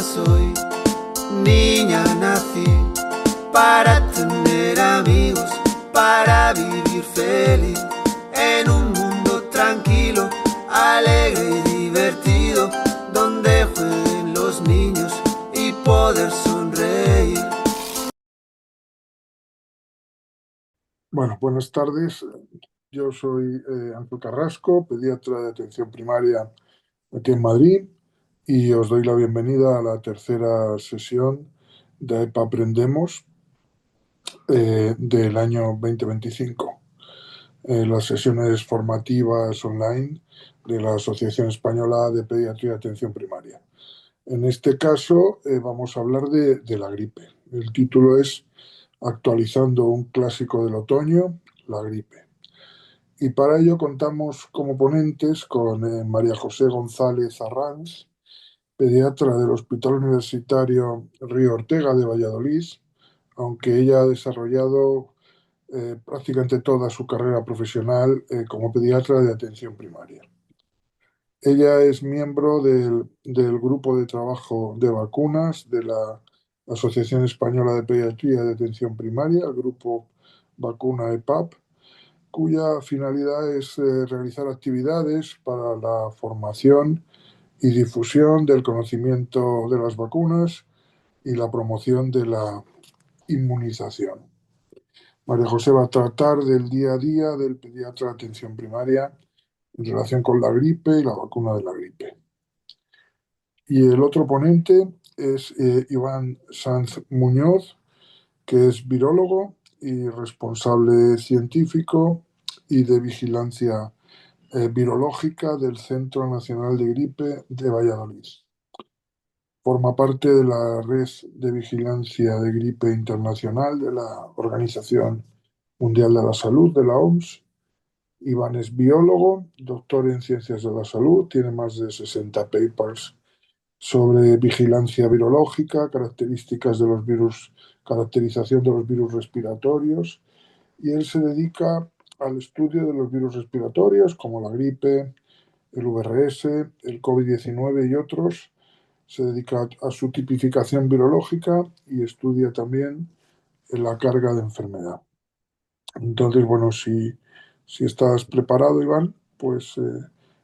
soy. Niña, nací para tener amigos, para vivir feliz en un mundo tranquilo, alegre y divertido, donde jueguen los niños y poder sonreír. Bueno, buenas tardes. Yo soy Ángel Carrasco, pediatra de atención primaria aquí en Madrid, y os doy la bienvenida a la tercera sesión de EPA Aprendemos del año 2025. Las sesiones formativas online de la Asociación Española de Pediatría de Atención Primaria. En este caso vamos a hablar de la gripe. El título es Actualizando un clásico del otoño, la gripe. Y para ello contamos como ponentes con María José González Arranz, pediatra del Hospital Universitario Río Ortega de Valladolid, aunque ella ha desarrollado prácticamente toda su carrera profesional como pediatra de atención primaria. Ella es miembro del grupo de trabajo de vacunas de la Asociación Española de Pediatría de Atención Primaria, el grupo Vacuna EPAP, cuya finalidad es realizar actividades para la formación y difusión del conocimiento de las vacunas y la promoción de la inmunización. María José va a tratar del día a día del pediatra de atención primaria en relación con la gripe y la vacuna de la gripe. Y el otro ponente es Iván Sanz Muñoz, que es virólogo y responsable científico y de vigilancia virológica del Centro Nacional de Gripe de Valladolid. Forma parte de la Red de Vigilancia de Gripe Internacional de la Organización Mundial de la Salud, de la OMS. Iván es biólogo, doctor en Ciencias de la Salud, tiene más de 60 papers sobre vigilancia virológica, características de los virus, caracterización de los virus respiratorios, y él se dedica al estudio de los virus respiratorios como la gripe, el VRS, el COVID-19 y otros. Se dedica a su tipificación virológica y estudia también la carga de enfermedad. Entonces, bueno, si estás preparado, Iván, pues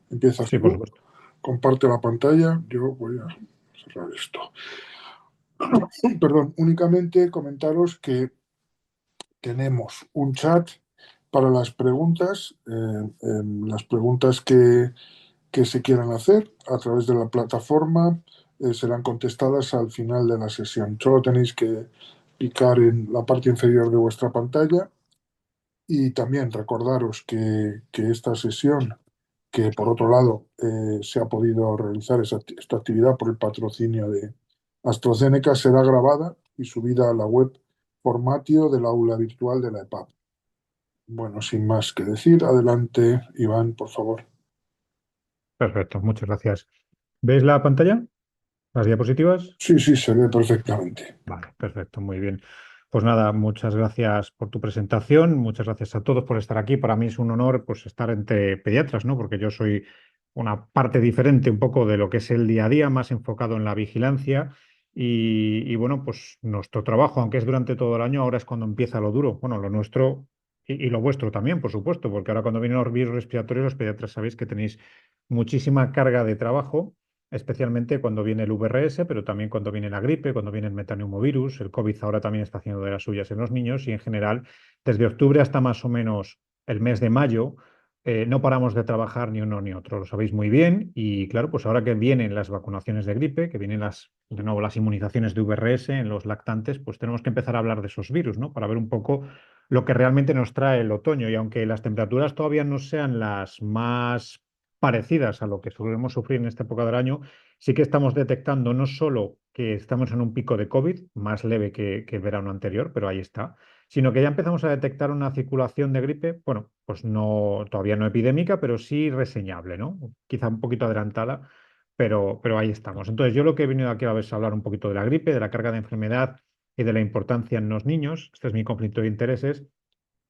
empiezas Sí, por tú. supuesto. Comparte la pantalla. Yo voy a cerrar esto. Perdón, únicamente comentaros que tenemos un chat para las preguntas que se quieran hacer a través de la plataforma. Serán contestadas al final de la sesión. Solo tenéis que picar en la parte inferior de vuestra pantalla. Y también recordaros que esta sesión, que por otro lado se ha podido realizar esta actividad por el patrocinio de AstraZeneca, será grabada y subida a la web Formatio del aula virtual de la EPAP. Bueno, sin más que decir, adelante, Iván, por favor. Perfecto, muchas gracias. ¿Ves la pantalla? ¿Las diapositivas? Sí, se ve perfectamente. Vale, perfecto, muy bien. Pues nada, muchas gracias por tu presentación, muchas gracias a todos por estar aquí. Para mí es un honor pues estar entre pediatras, ¿no? Porque yo soy una parte diferente un poco de lo que es el día a día, más enfocado en la vigilancia. Y bueno, pues nuestro trabajo, aunque es durante todo el año, ahora es cuando empieza lo duro. Bueno, lo nuestro y lo vuestro también, por supuesto, porque ahora cuando vienen los virus respiratorios, los pediatras sabéis que tenéis muchísima carga de trabajo, especialmente cuando viene el VRS, pero también cuando viene la gripe, cuando viene el metaneumovirus. El COVID ahora también está haciendo de las suyas en los niños y en general, desde octubre hasta más o menos el mes de mayo, no paramos de trabajar ni uno ni otro, lo sabéis muy bien. Y claro, pues ahora que vienen las vacunaciones de gripe, que vienen de nuevo las inmunizaciones de VRS en los lactantes, pues tenemos que empezar a hablar de esos virus, ¿no? Para ver un poco lo que realmente nos trae el otoño. Y aunque las temperaturas todavía no sean las más parecidas a lo que solemos sufrir en esta época del año, sí que estamos detectando no solo que estamos en un pico de COVID, más leve que el verano anterior, pero ahí está, sino que ya empezamos a detectar una circulación de gripe, bueno, pues no, todavía no epidémica, pero sí reseñable, ¿no? Quizá un poquito adelantada, pero ahí estamos. Entonces, yo lo que he venido aquí a ver es hablar un poquito de la gripe, de la carga de enfermedad y de la importancia en los niños. Este es mi conflicto de intereses.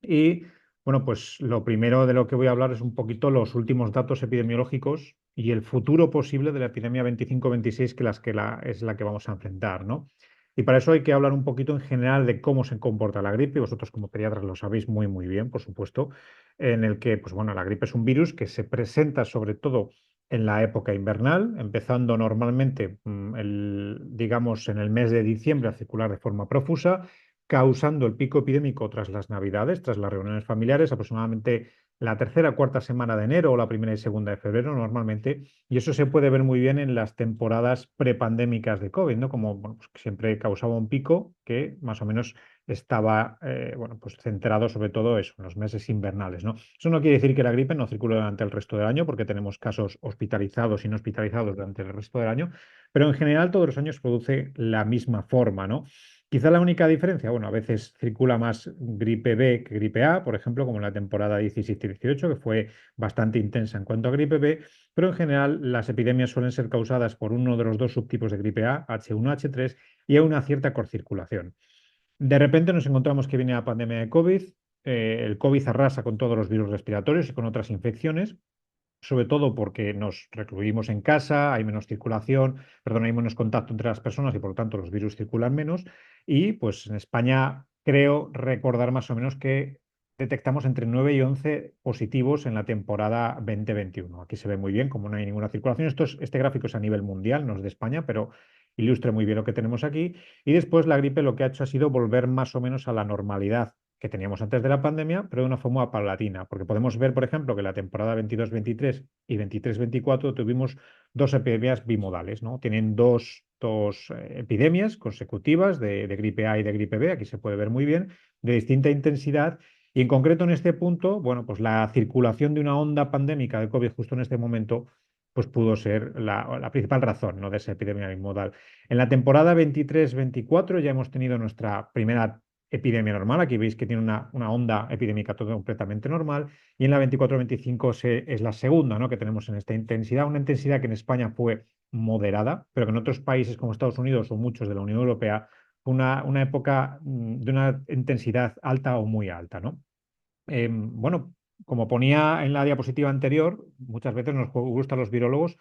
Y bueno, pues lo primero de lo que voy a hablar es un poquito los últimos datos epidemiológicos y el futuro posible de la epidemia 25-26 es la que vamos a enfrentar, ¿no? Y para eso hay que hablar un poquito en general de cómo se comporta la gripe. Vosotros como pediatras lo sabéis muy, muy bien, por supuesto, en el que, pues bueno, la gripe es un virus que se presenta sobre todo en la época invernal, empezando normalmente, digamos, en el mes de diciembre a circular de forma profusa, causando el pico epidémico tras las Navidades, tras las reuniones familiares, aproximadamente la tercera o cuarta semana de enero o la primera y segunda de febrero normalmente, y eso se puede ver muy bien en las temporadas prepandémicas de COVID, ¿no? Como bueno, pues, que siempre causaba un pico que más o menos estaba bueno, pues centrado sobre todo eso, en los meses invernales, ¿no? Eso no quiere decir que la gripe no circule durante el resto del año, porque tenemos casos hospitalizados y no hospitalizados durante el resto del año, pero en general todos los años produce la misma forma, ¿no? Quizá la única diferencia, bueno, a veces circula más gripe B que gripe A, por ejemplo, como en la temporada 17-18, que fue bastante intensa en cuanto a gripe B, pero en general las epidemias suelen ser causadas por uno de los dos subtipos de gripe A, H1H3, y a una cierta corcirculación. De repente nos encontramos que viene la pandemia de COVID, el COVID arrasa con todos los virus respiratorios y con otras infecciones, sobre todo porque nos recluimos en casa, hay menos circulación, perdón, hay menos contacto entre las personas y por lo tanto los virus circulan menos. Y pues en España creo recordar más o menos que detectamos entre 9 y 11 positivos en la temporada 2021. Aquí se ve muy bien como no hay ninguna circulación. Este gráfico es a nivel mundial, no es de España, pero ilustra muy bien lo que tenemos aquí. Y después la gripe lo que ha hecho ha sido volver más o menos a la normalidad que teníamos antes de la pandemia, pero de una forma paulatina, porque podemos ver, por ejemplo, que la temporada 22-23 y 23-24 tuvimos dos epidemias bimodales, ¿no? Tienen dos epidemias consecutivas de gripe A y de gripe B, aquí se puede ver muy bien, de distinta intensidad, y en concreto en este punto, bueno, pues la circulación de una onda pandémica de COVID justo en este momento pues pudo ser la principal razón, ¿no?, de esa epidemia bimodal. En la temporada 23-24 ya hemos tenido nuestra primera epidemia normal. Aquí veis que tiene una onda epidémica todo completamente normal. Y en la 24-25 es la segunda, ¿no?, que tenemos en esta intensidad. Una intensidad que en España fue moderada, pero que en otros países como Estados Unidos o muchos de la Unión Europea fue una época de una intensidad alta o muy alta, ¿no? Bueno, como ponía en la diapositiva anterior, muchas veces nos gusta a los virólogos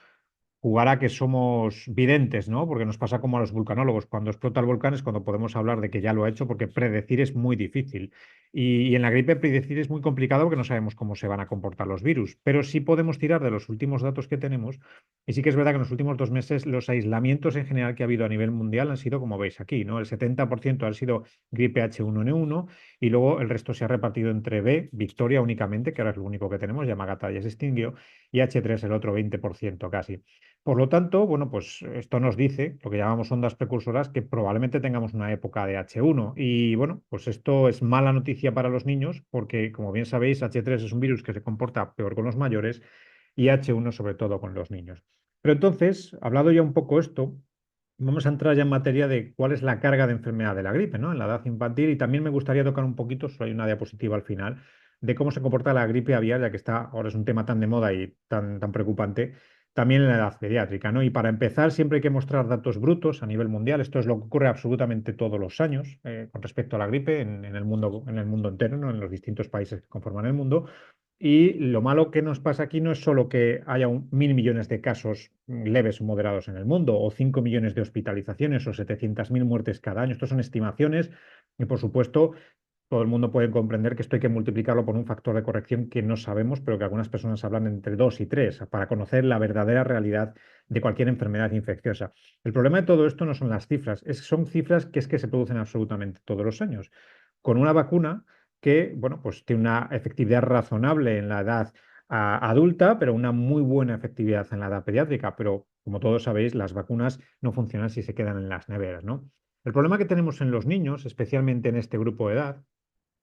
jugar a que somos videntes, ¿no? Porque nos pasa como a los vulcanólogos. Cuando explota el volcán es cuando podemos hablar de que ya lo ha hecho, porque predecir es muy difícil. Y en la gripe predecir es muy complicado porque no sabemos cómo se van a comportar los virus. Pero sí podemos tirar de los últimos datos que tenemos. Y sí que es verdad que en los últimos 2 meses los aislamientos en general que ha habido a nivel mundial han sido, como veis aquí, ¿no? El 70% han sido gripe H1N1 y luego el resto se ha repartido entre B, Victoria únicamente, que ahora es lo único que tenemos, Yamagata ya se extinguió, y H3 el otro 20% casi. Por lo tanto, bueno, pues esto nos dice, lo que llamamos ondas precursoras, que probablemente tengamos una época de H1. Y bueno, pues esto es mala noticia para los niños, porque como bien sabéis, H3 es un virus que se comporta peor con los mayores y H1 sobre todo con los niños. Pero entonces, hablado ya un poco esto, vamos a entrar ya en materia de cuál es la carga de enfermedad de la gripe, ¿no?, en la edad infantil, y también me gustaría tocar un poquito, solo hay una diapositiva al final, de cómo se comporta la gripe aviar, ya que ahora es un tema tan de moda y tan preocupante, también en la edad pediátrica, ¿no? Y para empezar, siempre hay que mostrar datos brutos a nivel mundial. Esto es lo que ocurre absolutamente todos los años con respecto a la gripe en el mundo entero, ¿no?, en los distintos países que conforman el mundo. Y lo malo que nos pasa aquí no es solo que haya 1.000 millones de casos leves o moderados en el mundo, o 5 millones de hospitalizaciones, o 700.000 muertes cada año. Estos son estimaciones y, por supuesto, todo el mundo puede comprender que esto hay que multiplicarlo por un factor de corrección que no sabemos, pero que algunas personas hablan entre 2 y 3, para conocer la verdadera realidad de cualquier enfermedad infecciosa. El problema de todo esto no son las cifras, son cifras que se producen absolutamente todos los años. Con una vacuna que, bueno, pues tiene una efectividad razonable en la edad adulta, pero una muy buena efectividad en la edad pediátrica. Pero, como todos sabéis, las vacunas no funcionan si se quedan en las neveras, ¿no? El problema que tenemos en los niños, especialmente en este grupo de edad,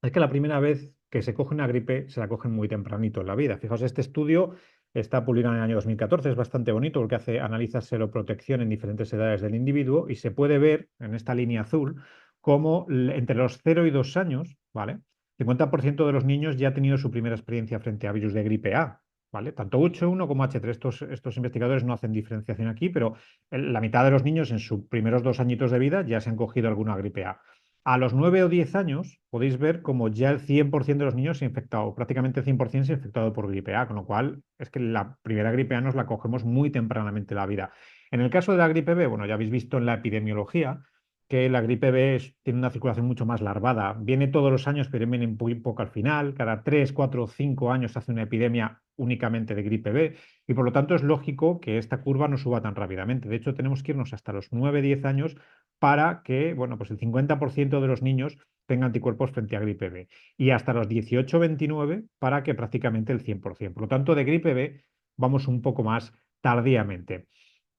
es que la primera vez que se coge una gripe se la cogen muy tempranito en la vida. Fijaos, este estudio está publicado en el año 2014, es bastante bonito porque analiza seroprotección en diferentes edades del individuo y se puede ver en esta línea azul cómo entre los 0 y 2 años, ¿vale?, 50% de los niños ya ha tenido su primera experiencia frente a virus de gripe A, ¿vale? Tanto H1 como H3. Estos investigadores no hacen diferenciación aquí, pero la mitad de los niños en sus primeros 2 añitos de vida ya se han cogido alguna gripe A. A los 9 o 10 años podéis ver como ya el 100% de los niños se ha infectado, prácticamente el 100% se ha infectado por gripe A, con lo cual es que la primera gripe A nos la cogemos muy tempranamente en la vida. En el caso de la gripe B, bueno, ya habéis visto en la epidemiología que la gripe B tiene una circulación mucho más larvada. Viene todos los años, pero viene muy poco al final. Cada 3, 4, 5 años se hace una epidemia únicamente de gripe B y por lo tanto es lógico que esta curva no suba tan rápidamente. De hecho, tenemos que irnos hasta los 9, 10 años para que, bueno, pues el 50% de los niños tenga anticuerpos frente a gripe B y hasta los 18, 29 para que prácticamente el 100%. Por lo tanto, de gripe B vamos un poco más tardíamente.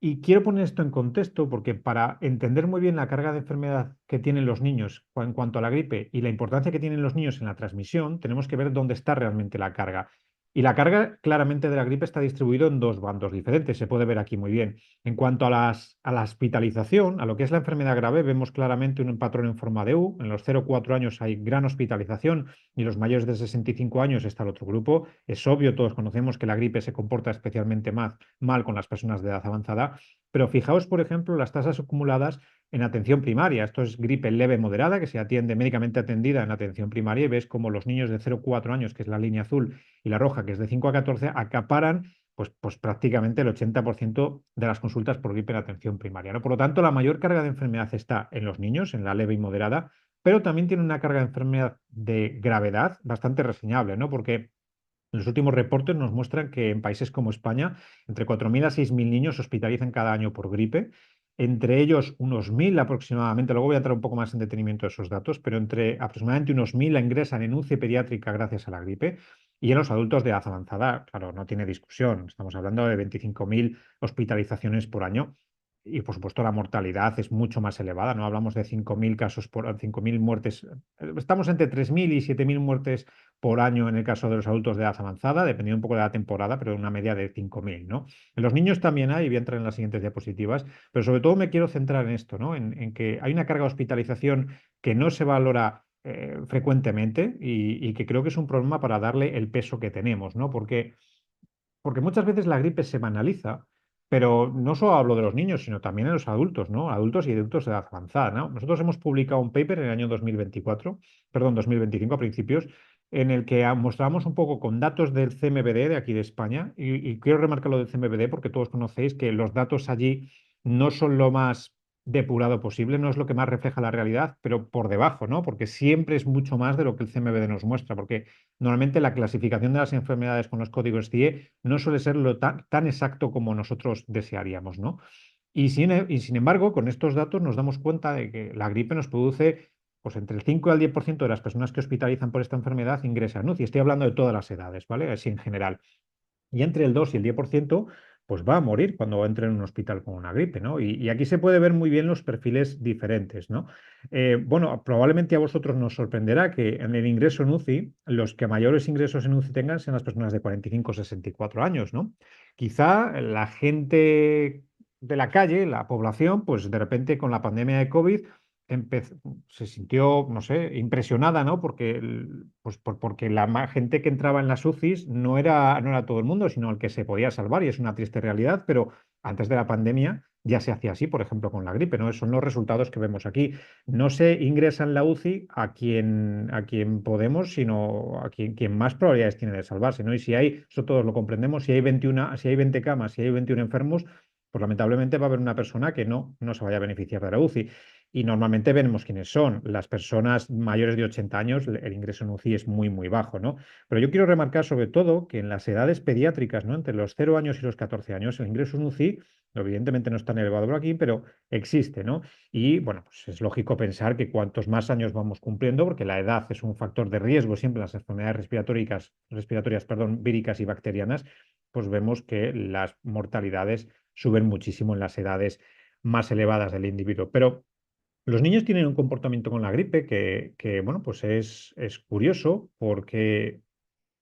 Y quiero poner esto en contexto porque para entender muy bien la carga de enfermedad que tienen los niños en cuanto a la gripe y la importancia que tienen los niños en la transmisión, tenemos que ver dónde está realmente la carga. Y la carga claramente de la gripe está distribuido en dos bandos diferentes, se puede ver aquí muy bien. En cuanto a la hospitalización, a lo que es la enfermedad grave, vemos claramente un patrón en forma de U. En los 0,4 años hay gran hospitalización y los mayores de 65 años está el otro grupo. Es obvio, todos conocemos que la gripe se comporta especialmente mal con las personas de edad avanzada, pero fijaos, por ejemplo, las tasas acumuladas en atención primaria. Esto es gripe leve moderada que se atiende médicamente atendida en atención primaria y ves como los niños de 0,4 años, que es la línea azul, y la roja, que es de 5 a 14, acaparan pues prácticamente el 80% de las consultas por gripe en atención primaria, ¿no? Por lo tanto, la mayor carga de enfermedad está en los niños, en la leve y moderada, pero también tiene una carga de enfermedad de gravedad bastante reseñable, ¿no? Porque los últimos reportes nos muestran que en países como España, entre 4.000 a 6.000 niños se hospitalizan cada año por gripe, entre ellos unos 1.000 aproximadamente, luego voy a entrar un poco más en detenimiento de esos datos, pero entre aproximadamente unos 1.000 la ingresan en UCI pediátrica gracias a la gripe, y en los adultos de edad avanzada, claro, no tiene discusión, estamos hablando de 25.000 hospitalizaciones por año. Y por supuesto la mortalidad es mucho más elevada, no hablamos de 5.000 casos por 5.000 muertes, estamos entre 3.000 y 7.000 muertes por año en el caso de los adultos de edad avanzada, dependiendo un poco de la temporada, pero una media de 5.000, ¿no? En los niños también hay, y voy a entrar en las siguientes diapositivas, pero sobre todo me quiero centrar en esto, ¿no? En que hay una carga de hospitalización que no se valora frecuentemente y que creo que es un problema para darle el peso que tenemos, ¿no? Porque muchas veces la gripe se banaliza, pero no solo hablo de los niños, sino también en los adultos, ¿no? Adultos y adultos de edad avanzada, ¿no? Nosotros hemos publicado un paper en el año 2024, perdón, 2025 a principios, en el que mostramos un poco con datos del CMVD de aquí de España, y quiero remarcar lo del CMVD porque todos conocéis que los datos allí no son lo más depurado posible, no es lo que más refleja la realidad, pero por debajo, ¿no? Porque siempre es mucho más de lo que el CMVD nos muestra, porque normalmente la clasificación de las enfermedades con los códigos CIE no suele ser lo tan exacto como nosotros desearíamos, ¿no? Y sin embargo, con estos datos nos damos cuenta de que la gripe nos produce, pues entre el 5 y el 10% de las personas que hospitalizan por esta enfermedad ingresan UCI. Estoy hablando de todas las edades, ¿vale? Así en general. Y entre el 2 y el 10%, pues va a morir cuando entre en un hospital con una gripe, ¿no? Y aquí se puede ver muy bien los perfiles diferentes, ¿no? Bueno, probablemente a vosotros nos sorprenderá que en el ingreso en UCI, los que mayores ingresos en UCI tengan sean las personas de 45 o 64 años, ¿no? Quizá la gente de la calle, la población, pues de repente con la pandemia de COVID se sintió, no sé, impresionada, ¿no? Porque, porque gente que entraba en las UCIs no era todo el mundo, sino el que se podía salvar, y es una triste realidad, pero antes de la pandemia ya se hacía así, por ejemplo, con la gripe, ¿no? Esos son los resultados que vemos aquí. No se ingresa en la UCI a quien podemos, sino a quien más probabilidades tiene de salvarse, ¿no? Y si hay, eso todos lo comprendemos, si hay 20 camas, si hay 21 enfermos, pues lamentablemente va a haber una persona que no se vaya a beneficiar de la UCI. Y normalmente vemos quiénes son. Las personas mayores de 80 años, el ingreso en UCI es muy, muy bajo, ¿no? Pero yo quiero remarcar sobre todo que en las edades pediátricas, ¿no? Entre los 0 años y los 14 años, el ingreso en UCI, evidentemente no es tan elevado por aquí, pero existe, ¿no? Y bueno, pues es lógico pensar que cuantos más años vamos cumpliendo, porque la edad es un factor de riesgo siempre en las enfermedades respiratorias, perdón, víricas y bacterianas, pues vemos que las mortalidades suben muchísimo en las edades más elevadas del individuo. Pero los niños tienen un comportamiento con la gripe que, bueno, pues es curioso porque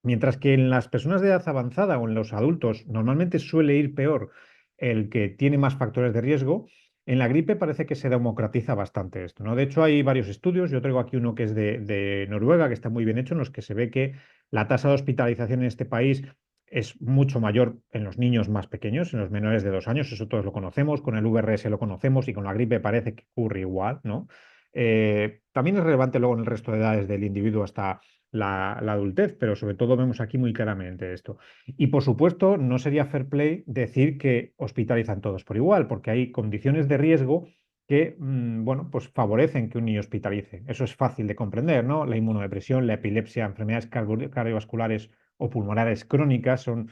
mientras que en las personas de edad avanzada o en los adultos normalmente suele ir peor el que tiene más factores de riesgo, en la gripe parece que se democratiza bastante esto, ¿no? De hecho, hay varios estudios, yo traigo aquí uno que es de Noruega, que está muy bien hecho, en los que se ve que la tasa de hospitalización en este país es mucho mayor en los niños más pequeños, en los menores de 2 años, eso todos lo conocemos, con el VRS lo conocemos y con la gripe parece que ocurre igual, ¿no? También es relevante luego en el resto de edades del individuo hasta la adultez, pero sobre todo vemos aquí muy claramente esto. Y por supuesto, no sería fair play decir que hospitalizan todos por igual, porque hay condiciones de riesgo que, bueno, pues favorecen que un niño hospitalice. Eso es fácil de comprender, ¿no? La inmunodepresión, la epilepsia, enfermedades cardiovasculares o pulmonares crónicas son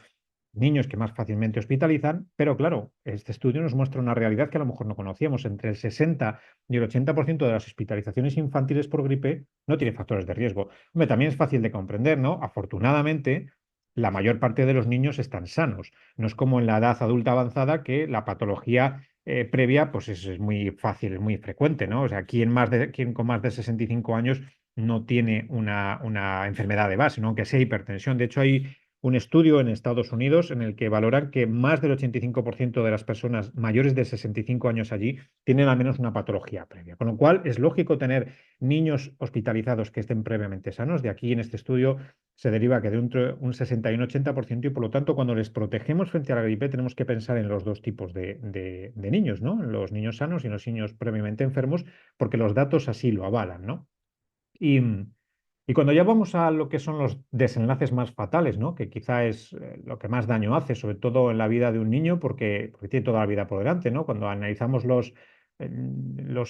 niños que más fácilmente hospitalizan, pero claro, este estudio nos muestra una realidad que a lo mejor no conocíamos. Entre el 60 y el 80% de las hospitalizaciones infantiles por gripe no tiene factores de riesgo. Hombre, también es fácil de comprender, ¿no? Afortunadamente, la mayor parte de los niños están sanos. No es como en la edad adulta avanzada que la patología previa pues es muy fácil, es muy frecuente, ¿no? O sea, ¿quién con más de 65 años no tiene una enfermedad de base, ¿no? Aunque sea hipertensión? De hecho, hay un estudio en Estados Unidos en el que valoran que más del 85% de las personas mayores de 65 años allí tienen al menos una patología previa. Con lo cual, es lógico tener niños hospitalizados que estén previamente sanos. De aquí, en este estudio, se deriva que de un 60 y un 80%, y por lo tanto, cuando les protegemos frente a la gripe, tenemos que pensar en los dos tipos de niños, ¿no? En los niños sanos y en los niños previamente enfermos, porque los datos así lo avalan, ¿no? Y, y cuando ya vamos a lo que son los desenlaces más fatales, ¿no? Que quizá es lo que más daño hace, sobre todo en la vida de un niño, porque tiene toda la vida por delante, ¿no? Cuando analizamos los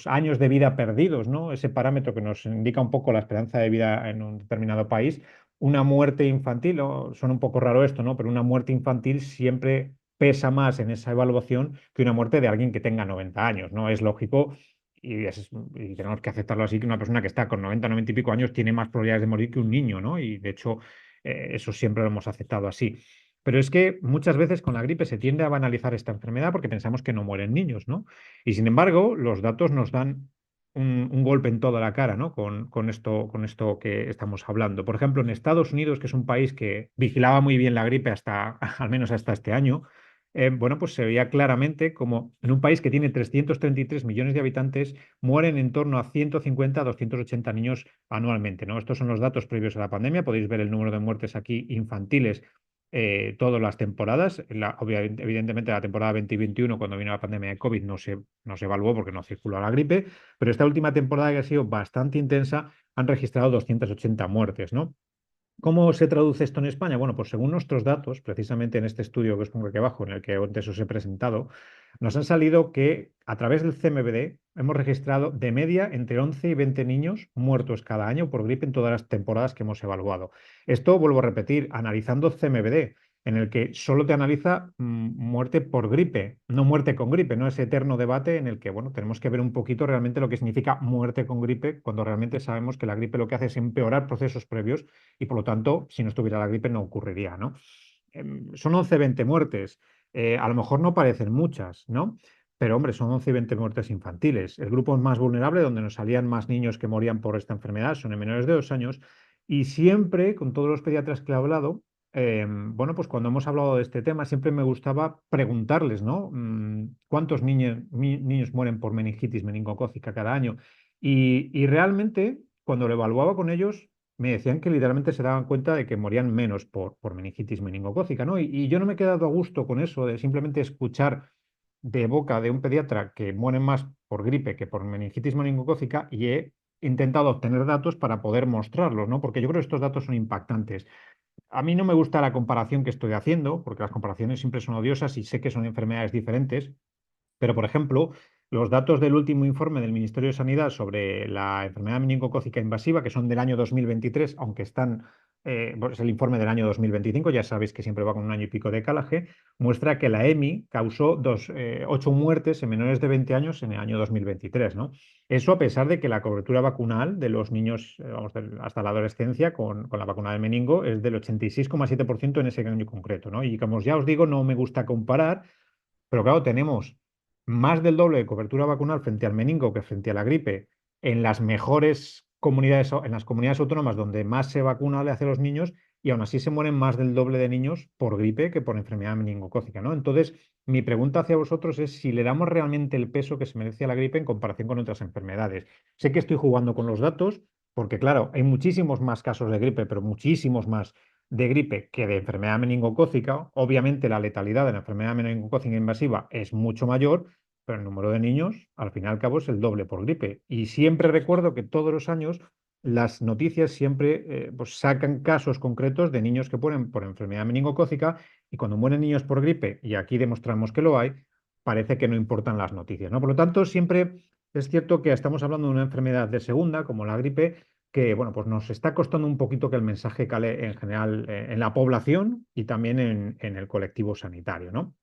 años de vida perdidos, ¿no? Ese parámetro que nos indica un poco la esperanza de vida en un determinado país, una muerte infantil, suena un poco raro esto, ¿no? Pero una muerte infantil siempre pesa más en esa evaluación que una muerte de alguien que tenga 90 años, ¿no? Es lógico y tenemos que aceptarlo así, que una persona que está con 90, 90 y pico años tiene más probabilidades de morir que un niño, ¿no? Y de hecho, eso siempre lo hemos aceptado así. Pero es que muchas veces con la gripe se tiende a banalizar esta enfermedad porque pensamos que no mueren niños, ¿no? Y sin embargo, los datos nos dan un golpe en toda la cara, ¿no? Con esto que estamos hablando. Por ejemplo, en Estados Unidos, que es un país que vigilaba muy bien la gripe hasta, al menos hasta este año, bueno, pues se veía claramente como en un país que tiene 333 millones de habitantes, mueren en torno a 150 a 280 niños anualmente, ¿no? Estos son los datos previos a la pandemia. Podéis ver el número de muertes aquí infantiles todas las temporadas. Evidentemente, la temporada 2021, cuando vino la pandemia de COVID, no se evaluó porque no circuló la gripe, pero esta última temporada, que ha sido bastante intensa, han registrado 280 muertes, ¿no? ¿Cómo se traduce esto en España? Bueno, pues según nuestros datos, precisamente en este estudio que os pongo aquí abajo, en el que antes os he presentado, nos han salido que a través del CMVD hemos registrado de media entre 11 y 20 niños muertos cada año por gripe en todas las temporadas que hemos evaluado. Esto, vuelvo a repetir, analizando CMVD, en el que solo te analiza muerte por gripe, no muerte con gripe, no ese eterno debate en el que, bueno, tenemos que ver un poquito realmente lo que significa muerte con gripe, cuando realmente sabemos que la gripe lo que hace es empeorar procesos previos y por lo tanto, si no estuviera la gripe no ocurriría, ¿no? Son 11, 20 muertes. A lo mejor no parecen muchas, ¿no? Pero hombre, son 11 y 20 muertes infantiles. El grupo más vulnerable, donde nos salían más niños que morían por esta enfermedad, son en menores de 2 años. Y siempre, con todos los pediatras que he hablado, bueno, pues cuando hemos hablado de este tema, siempre me gustaba preguntarles, ¿no? ¿Cuántos niños mueren por meningitis meningocócica cada año? Y realmente, cuando lo evaluaba con ellos, me decían que literalmente se daban cuenta de que morían menos por meningitis meningocócica, ¿no? Y yo no me he quedado a gusto con eso, de simplemente escuchar de boca de un pediatra que mueren más por gripe que por meningitis meningocócica, y he intentado obtener datos para poder mostrarlos, ¿no? Porque yo creo que estos datos son impactantes. A mí no me gusta la comparación que estoy haciendo, porque las comparaciones siempre son odiosas y sé que son enfermedades diferentes, pero, por ejemplo, los datos del último informe del Ministerio de Sanidad sobre la enfermedad meningocócica invasiva, que son del año 2023, aunque es el informe del año 2025, ya sabéis que siempre va con un año y pico de calaje, muestra que la EMI causó 8 muertes en menores de 20 años en el año 2023, ¿no? Eso a pesar de que la cobertura vacunal de los niños, vamos, hasta la adolescencia con la vacuna del meningo es del 86,7% en ese año concreto, ¿no? Y como ya os digo, no me gusta comparar, pero claro, tenemos más del doble de cobertura vacunal frente al meningo que frente a la gripe en las mejores comunidades, en las comunidades autónomas donde más se vacuna le hace a los niños, y aún así se mueren más del doble de niños por gripe que por enfermedad meningocócica, ¿no? Entonces, mi pregunta hacia vosotros es si le damos realmente el peso que se merece a la gripe en comparación con otras enfermedades. Sé que estoy jugando con los datos, porque claro, hay muchísimos más casos de gripe, pero muchísimos más de gripe que de enfermedad meningocócica. Obviamente la letalidad de la enfermedad meningocócica invasiva es mucho mayor, pero el número de niños, al fin y al cabo, es el doble por gripe. Y siempre recuerdo que todos los años las noticias siempre pues sacan casos concretos de niños que mueren por enfermedad meningocócica y cuando mueren niños por gripe, y aquí demostramos que lo hay, parece que no importan las noticias, ¿no? Por lo tanto, siempre es cierto que estamos hablando de una enfermedad de segunda, como la gripe, que bueno, pues nos está costando un poquito que el mensaje cale en general en la población y también en el colectivo sanitario, ¿no?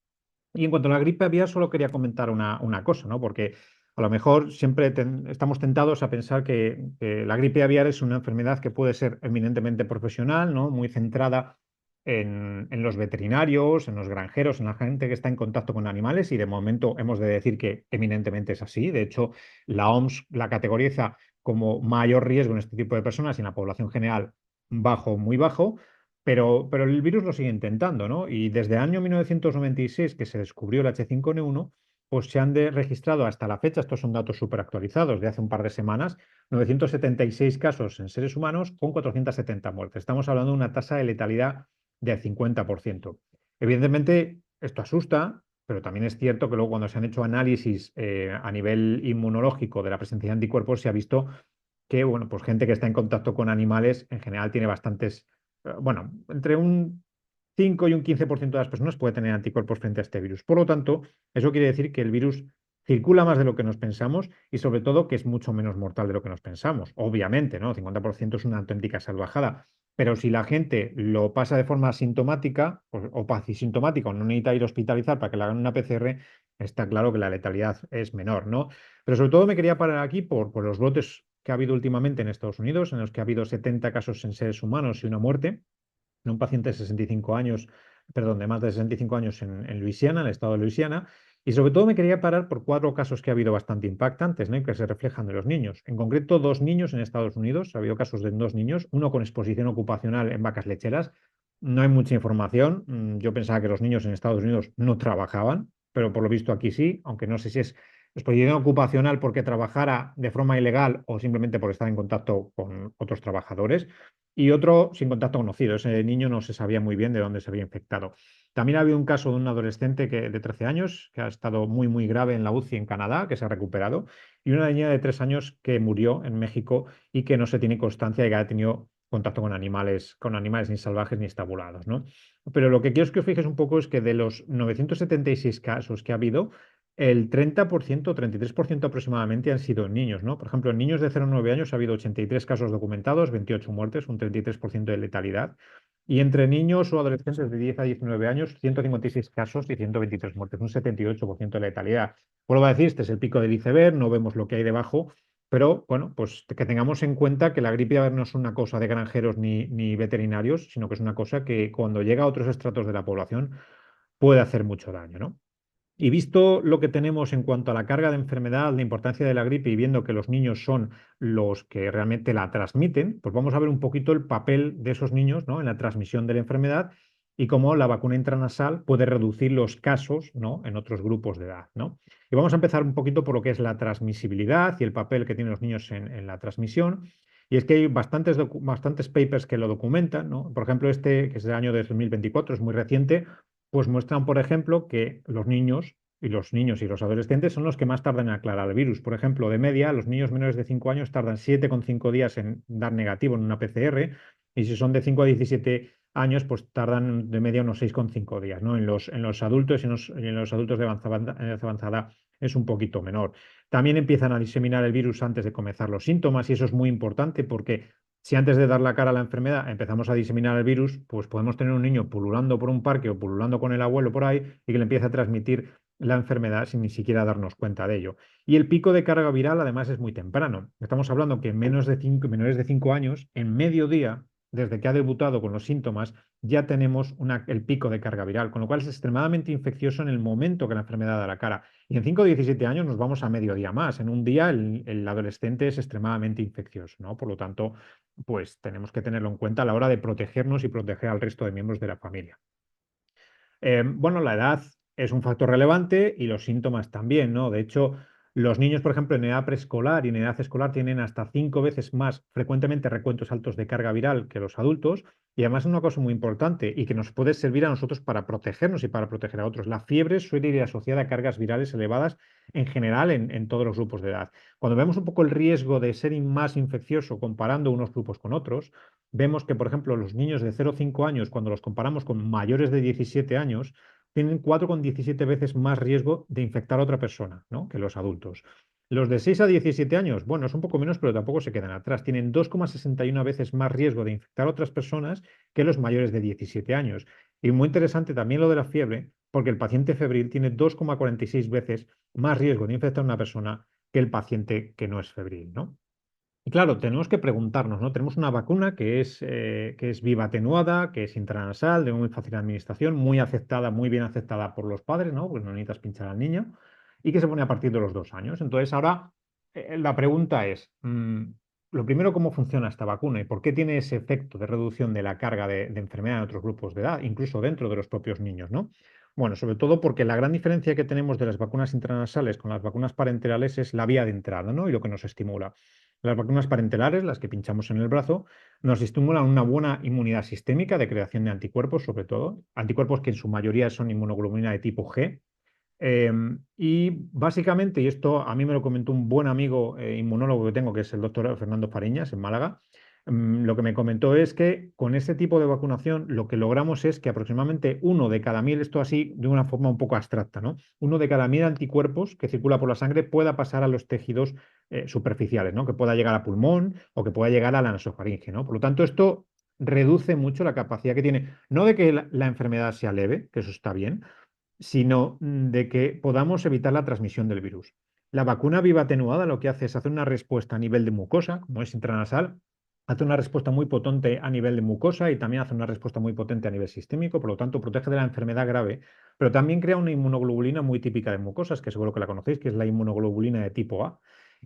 Y en cuanto a la gripe aviar, solo quería comentar una cosa, ¿no? Porque a lo mejor siempre estamos tentados a pensar que la gripe aviar es una enfermedad que puede ser eminentemente profesional, ¿no? Muy centrada en los veterinarios, en los granjeros, en la gente que está en contacto con animales, y de momento hemos de decir que eminentemente es así. De hecho, la OMS la categoriza como mayor riesgo en este tipo de personas y en la población general bajo, muy bajo. Pero el virus lo sigue intentando, ¿no? Y desde el año 1996, que se descubrió el H5N1, pues se han registrado hasta la fecha, estos son datos súper actualizados de hace un par de semanas, 976 casos en seres humanos con 470 muertes. Estamos hablando de una tasa de letalidad del 50%. Evidentemente, esto asusta, pero también es cierto que luego cuando se han hecho análisis a nivel inmunológico de la presencia de anticuerpos, se ha visto que, bueno, pues gente que está en contacto con animales en general tiene bastantes, bueno, entre un 5 y un 15% de las personas puede tener anticuerpos frente a este virus. Por lo tanto, eso quiere decir que el virus circula más de lo que nos pensamos y sobre todo que es mucho menos mortal de lo que nos pensamos. Obviamente, ¿no? 50% es una auténtica salvajada. Pero si la gente lo pasa de forma asintomática o pasisintomática o no necesita ir a hospitalizar para que le hagan una PCR, está claro que la letalidad es menor, ¿no? Pero sobre todo me quería parar aquí por los brotes que ha habido últimamente en Estados Unidos, en los que ha habido 70 casos en seres humanos y una muerte en un paciente de 65 años, perdón, de más de 65 años en Luisiana, en el estado de Luisiana. Y sobre todo me quería parar por 4 casos que ha habido bastante impactantes, ¿no? Y que se reflejan de los niños. En concreto, 2 niños en Estados Unidos. Ha habido casos de 2 niños, uno con exposición ocupacional en vacas lecheras. No hay mucha información. Yo pensaba que los niños en Estados Unidos no trabajaban, pero por lo visto aquí sí, aunque no sé si es exposición ocupacional porque trabajara de forma ilegal o simplemente por estar en contacto con otros trabajadores y otro sin contacto conocido. Ese niño no se sabía muy bien de dónde se había infectado. También ha habido un caso de un adolescente de 13 años que ha estado muy, muy grave en la UCI en Canadá, que se ha recuperado, y una niña de 3 años que murió en México y que no se tiene constancia de que ha tenido contacto con animales ni salvajes ni estabulados, ¿no? Pero lo que quiero es que os fijes un poco es que de los 976 casos que ha habido, el 30%, 33% aproximadamente han sido en niños, ¿no? Por ejemplo, en niños de 0 a 9 años ha habido 83 casos documentados, 28 muertes, un 33% de letalidad. Y entre niños o adolescentes de 10 a 19 años, 156 casos y 123 muertes, un 78% de letalidad. Vuelvo a decir, este es el pico del iceberg, no vemos lo que hay debajo, pero bueno, pues que tengamos en cuenta que la gripe aviar no es una cosa de granjeros ni veterinarios, sino que es una cosa que cuando llega a otros estratos de la población puede hacer mucho daño, ¿no? Y visto lo que tenemos en cuanto a la carga de enfermedad, la importancia de la gripe y viendo que los niños son los que realmente la transmiten, pues vamos a ver un poquito el papel de esos niños, ¿no? En la transmisión de la enfermedad y cómo la vacuna intranasal puede reducir los casos, ¿no? En otros grupos de edad, ¿no? Y vamos a empezar un poquito por lo que es la transmisibilidad y el papel que tienen los niños en la transmisión. Y es que hay bastantes papers que lo documentan, ¿no? Por ejemplo, este, que es del año 2024, es muy reciente, pues muestran, por ejemplo, que los niños y los adolescentes son los que más tardan en aclarar el virus. Por ejemplo, de media, los niños menores de 5 años tardan 7,5 días en dar negativo en una PCR, y si son de 5 a 17 años, pues tardan de media unos 6,5 días, ¿no? En los adultos y en los adultos de edad avanzada es un poquito menor. También empiezan a diseminar el virus antes de comenzar los síntomas, y eso es muy importante porque si antes de dar la cara a la enfermedad empezamos a diseminar el virus, pues podemos tener un niño pululando por un parque o pululando con el abuelo por ahí y que le empiece a transmitir la enfermedad sin ni siquiera darnos cuenta de ello. Y el pico de carga viral además es muy temprano. Estamos hablando que en menores de 5 años, en medio día, desde que ha debutado con los síntomas, ya tenemos el pico de carga viral, con lo cual es extremadamente infeccioso en el momento que la enfermedad da la cara. Y en 5 o 17 años nos vamos a medio día más. En un día el adolescente es extremadamente infeccioso, ¿no? Por lo tanto, pues tenemos que tenerlo en cuenta a la hora de protegernos y proteger al resto de miembros de la familia. Bueno, la edad es un factor relevante y los síntomas también, ¿no? De hecho, los niños, por ejemplo, en edad preescolar y en edad escolar tienen hasta 5 veces más frecuentemente recuentos altos de carga viral que los adultos, Y además es una cosa muy importante y que nos puede servir a nosotros para protegernos y para proteger a otros. La fiebre suele ir asociada a cargas virales elevadas en general en todos los grupos de edad. Cuando vemos un poco el riesgo de ser más infeccioso comparando unos grupos con otros, vemos que, por ejemplo, los niños de 0 a 5 años, cuando los comparamos con mayores de 17 años, tienen 4,17 veces más riesgo de infectar a otra persona, ¿no?, que los adultos. Los de 6 a 17 años, bueno, es un poco menos, pero tampoco se quedan atrás. Tienen 2,61 veces más riesgo de infectar a otras personas que los mayores de 17 años. Y muy interesante también lo de la fiebre, porque el paciente febril tiene 2,46 veces más riesgo de infectar a una persona que el paciente que no es febril, ¿no? Y claro, tenemos que preguntarnos, ¿no? Tenemos una vacuna que es viva atenuada, que es intranasal, de muy fácil administración, muy aceptada, muy bien aceptada por los padres, ¿no? Porque no necesitas pinchar al niño, y que se pone a partir de los 2 años. Entonces, ahora la pregunta es, lo primero, ¿cómo funciona esta vacuna y por qué tiene ese efecto de reducción de la carga de enfermedad en otros grupos de edad, incluso dentro de los propios niños, ¿no? Bueno, sobre todo porque la gran diferencia que tenemos de las vacunas intranasales con las vacunas parenterales es la vía de entrada, ¿no? Y lo que nos estimula. Las vacunas parentelares, las que pinchamos en el brazo, nos estimulan una buena inmunidad sistémica de creación de anticuerpos, sobre todo, anticuerpos que en su mayoría son inmunoglobulina de tipo G. Y básicamente, y esto a mí me lo comentó un buen amigo inmunólogo que tengo, que es el doctor Fernando Fariñas, en Málaga, lo que me comentó es que con este tipo de vacunación lo que logramos es que aproximadamente 1 de cada 1000, esto así de una forma un poco abstracta, ¿no? 1 de cada 1000 anticuerpos que circula por la sangre pueda pasar a los tejidos superficiales, ¿no? Que pueda llegar a pulmón o que pueda llegar a la nasofaringe, ¿no? Por lo tanto, esto reduce mucho la capacidad que tiene, no de que la enfermedad sea leve, que eso está bien, sino de que podamos evitar la transmisión del virus. La vacuna viva atenuada lo que hace es hacer una respuesta a nivel de mucosa, como es intranasal, hace una respuesta muy potente a nivel de mucosa y también hace una respuesta muy potente a nivel sistémico, por lo tanto protege de la enfermedad grave, pero también crea una inmunoglobulina muy típica de mucosas, que seguro que la conocéis, que es la inmunoglobulina de tipo A.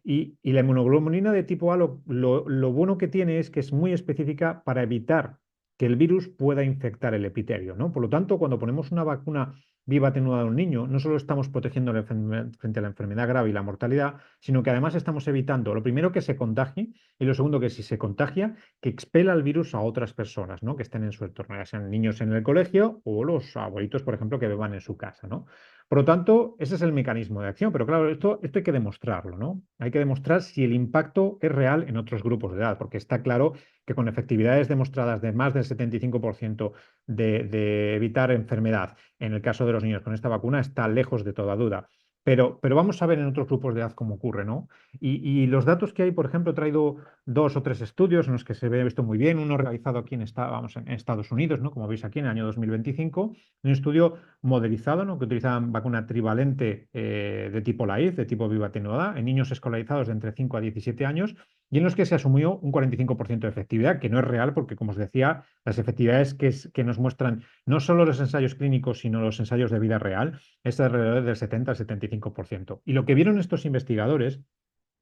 Y la inmunoglobulina de tipo A lo bueno que tiene es que es muy específica para evitar que el virus pueda infectar el epitelio, ¿no? Por lo tanto, cuando ponemos una vacuna viva atenuada a un niño, no solo estamos protegiendo frente a la enfermedad grave y la mortalidad, sino que además estamos evitando, lo primero, que se contagie y lo segundo, que si se contagia, que expela el virus a otras personas, ¿no?, que estén en su entorno, ya sean niños en el colegio o los abuelitos, por ejemplo, que beban en su casa, ¿no? Por lo tanto, ese es el mecanismo de acción, pero claro, esto hay que demostrarlo, ¿no? Hay que demostrar si el impacto es real en otros grupos de edad, porque está claro que con efectividades demostradas de más del 75% de evitar enfermedad en el caso de los niños con esta vacuna está lejos de toda duda. Pero vamos a ver en otros grupos de edad cómo ocurre, ¿no? Y los datos que hay, por ejemplo, he traído 2 o 3 estudios en los que se ve esto muy bien. Uno realizado aquí en Estados Unidos, ¿no?, como veis aquí, en el año 2025. Un estudio modelizado, ¿no?, que utilizaban vacuna trivalente de tipo LAIF, de tipo viva atenuada, en niños escolarizados de entre 5 a 17 años, y en los que se asumió un 45% de efectividad, que no es real porque, como os decía, las efectividades que nos muestran no solo los ensayos clínicos, sino los ensayos de vida real, es alrededor del 70 al 75%. Y lo que vieron estos investigadores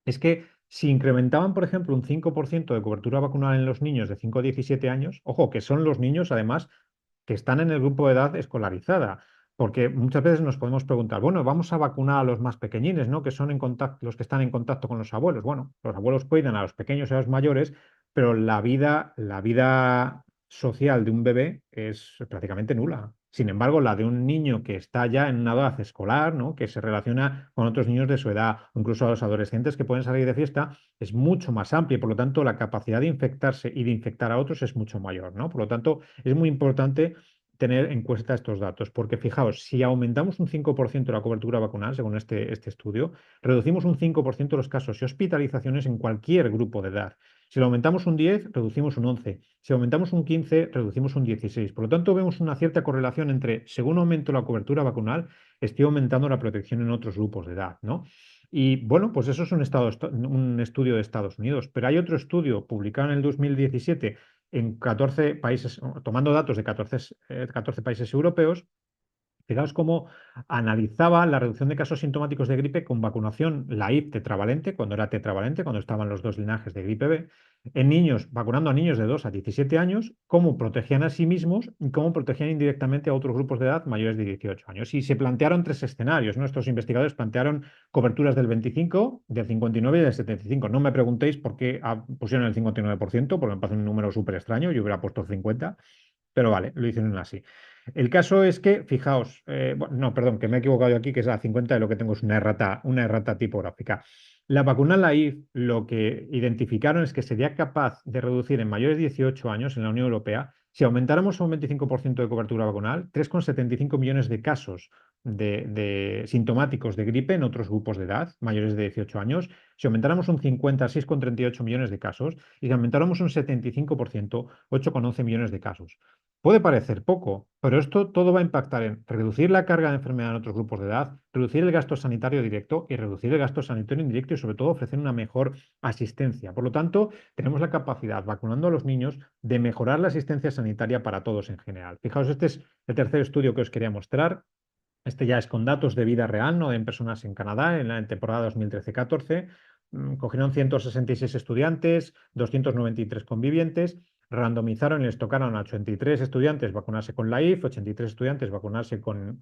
es que si incrementaban, por ejemplo, un 5% de cobertura vacunal en los niños de 5 a 17 años, ojo, que son los niños, además, que están en el grupo de edad escolarizada. Porque muchas veces nos podemos preguntar, bueno, vamos a vacunar a los más pequeñines, ¿no?, que son en contacto, los que están en contacto con los abuelos. Bueno, los abuelos cuidan a los pequeños y a los mayores, pero la vida social de un bebé es prácticamente nula. Sin embargo, la de un niño que está ya en una edad escolar, ¿no?, que se relaciona con otros niños de su edad, o incluso a los adolescentes que pueden salir de fiesta, es mucho más amplia y por lo tanto la capacidad de infectarse y de infectar a otros es mucho mayor, ¿no? Por lo tanto, es muy importante tener en cuenta estos datos, porque fijaos, si aumentamos un 5% la cobertura vacunal, según este estudio, reducimos un 5% los casos y hospitalizaciones en cualquier grupo de edad. Si lo aumentamos un 10, reducimos un 11. Si aumentamos un 15, reducimos un 16. Por lo tanto, vemos una cierta correlación entre, según aumento la cobertura vacunal, estoy aumentando la protección en otros grupos de edad, ¿no? Y bueno, pues eso es un estudio de Estados Unidos, pero hay otro estudio publicado en el 2017 en 14 países, tomando datos de 14 países europeos, Fijaos cómo analizaba la reducción de casos sintomáticos de gripe con vacunación, la IP tetravalente, cuando era tetravalente, cuando estaban los dos linajes de gripe B, en niños, vacunando a niños de 2 a 17 años, cómo protegían a sí mismos y cómo protegían indirectamente a otros grupos de edad mayores de 18 años. Y se plantearon 3 escenarios. Nuestros investigadores plantearon coberturas del 25, del 59 y del 75. No me preguntéis por qué pusieron el 59%, porque me parece un número súper extraño. Yo hubiera puesto el 50%. Pero vale, lo hicieron así. El caso es que, fijaos, no, perdón, que me he equivocado yo aquí, que es a 50 y lo que tengo es una errata tipográfica. La vacuna LAIF lo que identificaron es que sería capaz de reducir en mayores de 18 años en la Unión Europea, si aumentáramos a un 25% de cobertura vacunal, 3,75 millones de casos de sintomáticos de gripe en otros grupos de edad, mayores de 18 años. Si aumentáramos un 50, 6,38 millones de casos. Y si aumentáramos un 75%, 8,11 millones de casos. Puede parecer poco, pero esto todo va a impactar en reducir la carga de enfermedad en otros grupos de edad, reducir el gasto sanitario directo y reducir el gasto sanitario indirecto y sobre todo ofrecer una mejor asistencia. Por lo tanto, tenemos la capacidad, vacunando a los niños, de mejorar la asistencia sanitaria para todos en general. Fijaos, este es el tercer estudio que os quería mostrar. Este ya es con datos de vida real, no en personas en Canadá, en la temporada 2013-14. Cogieron 166 estudiantes, 293 convivientes, randomizaron y les tocaron a 83 estudiantes vacunarse con la IF, 83 estudiantes vacunarse con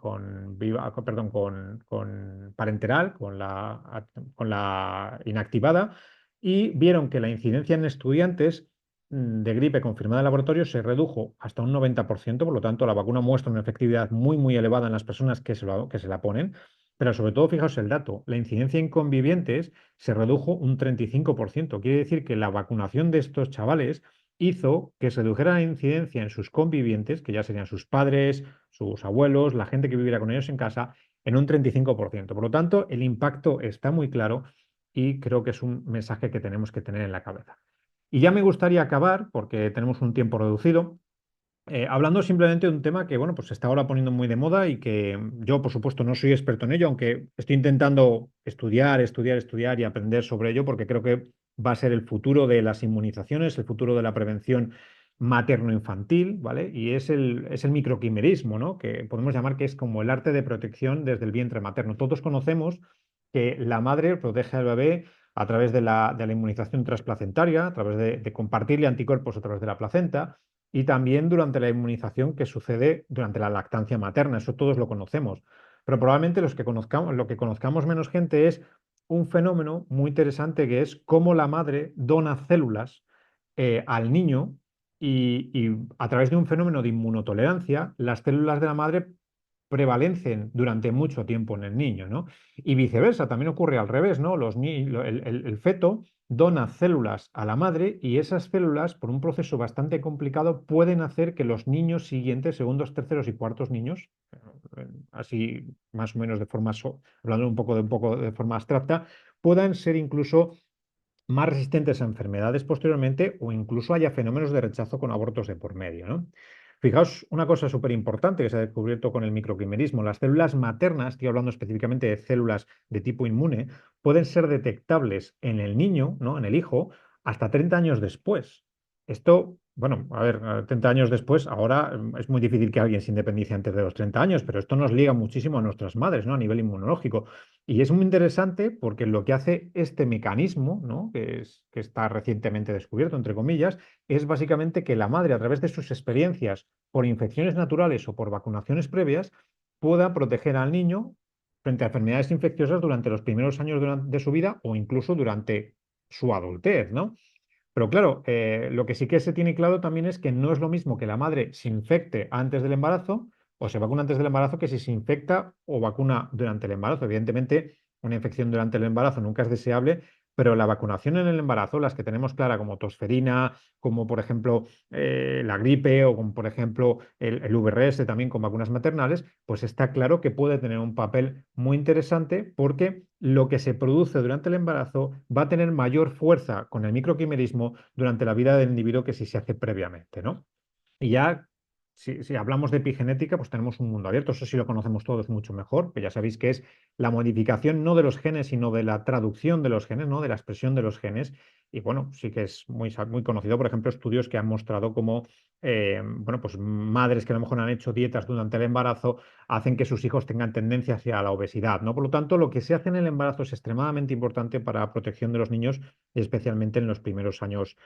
parenteral, con la inactivada, y vieron que la incidencia en estudiantes de gripe confirmada en laboratorio se redujo hasta un 90%, por lo tanto la vacuna muestra una efectividad muy, muy elevada en las personas que se la ponen, pero sobre todo, fijaos el dato, la incidencia en convivientes se redujo un 35%. Quiere decir que la vacunación de estos chavales hizo que se redujera la incidencia en sus convivientes, que ya serían sus padres, sus abuelos, la gente que viviera con ellos en casa, en un 35%. Por lo tanto, el impacto está muy claro y creo que es un mensaje que tenemos que tener en la cabeza. Y ya me gustaría acabar, porque tenemos un tiempo reducido, hablando simplemente de un tema que, bueno, pues se está ahora poniendo muy de moda y que yo, por supuesto, no soy experto en ello, aunque estoy intentando estudiar y aprender sobre ello, porque creo que va a ser el futuro de las inmunizaciones, el futuro de la prevención materno-infantil, ¿vale? Y es el microquimerismo, ¿no? Que podemos llamar que es como el arte de protección desde el vientre materno. Todos conocemos que la madre protege al bebé a través de la inmunización transplacentaria, a través de compartirle anticuerpos a través de la placenta y también durante la inmunización que sucede durante la lactancia materna. Eso todos lo conocemos. Pero probablemente lo que conozcamos menos gente es un fenómeno muy interesante que es cómo la madre dona células al niño y a través de un fenómeno de inmunotolerancia, las células de la madre prevalecen durante mucho tiempo en el niño, ¿no? Y viceversa, también ocurre al revés, ¿no? El feto dona células a la madre y esas células, por un proceso bastante complicado, pueden hacer que los niños siguientes, segundos, terceros y cuartos niños, así más o menos hablando un poco de forma abstracta, puedan ser incluso más resistentes a enfermedades posteriormente o incluso haya fenómenos de rechazo con abortos de por medio, ¿no? Fijaos una cosa súper importante que se ha descubierto con el microquimerismo. Las células maternas, estoy hablando específicamente de células de tipo inmune, pueden ser detectables en el niño, ¿no? En el hijo, hasta 30 años después. Esto, bueno, a ver, 30 años después, ahora es muy difícil que alguien se independice antes de los 30 años, pero esto nos liga muchísimo a nuestras madres, ¿no? A nivel inmunológico. Y es muy interesante porque lo que hace este mecanismo, ¿no? Que está recientemente descubierto, entre comillas, es básicamente que la madre, a través de sus experiencias por infecciones naturales o por vacunaciones previas, pueda proteger al niño frente a enfermedades infecciosas durante los primeros años de su vida o incluso durante su adultez, ¿no? Pero claro, lo que sí que se tiene claro también es que no es lo mismo que la madre se infecte antes del embarazo o se vacuna antes del embarazo que si se infecta o vacuna durante el embarazo. Evidentemente, una infección durante el embarazo nunca es deseable, pero la vacunación en el embarazo, las que tenemos clara como tosferina, como por ejemplo la gripe o como por ejemplo el VRS también con vacunas maternales, pues está claro que puede tener un papel muy interesante porque lo que se produce durante el embarazo va a tener mayor fuerza con el microquimerismo durante la vida del individuo que si se hace previamente, ¿no? Y ya, si hablamos de epigenética, pues tenemos un mundo abierto. Eso sí lo conocemos todos mucho mejor, que ya sabéis que es la modificación no de los genes, sino de la traducción de los genes, ¿no? De la expresión de los genes. Y bueno, sí que es muy conocido, por ejemplo, estudios que han mostrado cómo bueno, pues madres que a lo mejor han hecho dietas durante el embarazo hacen que sus hijos tengan tendencia hacia la obesidad, ¿no? Por lo tanto, lo que se hace en el embarazo es extremadamente importante para la protección de los niños, especialmente en los primeros años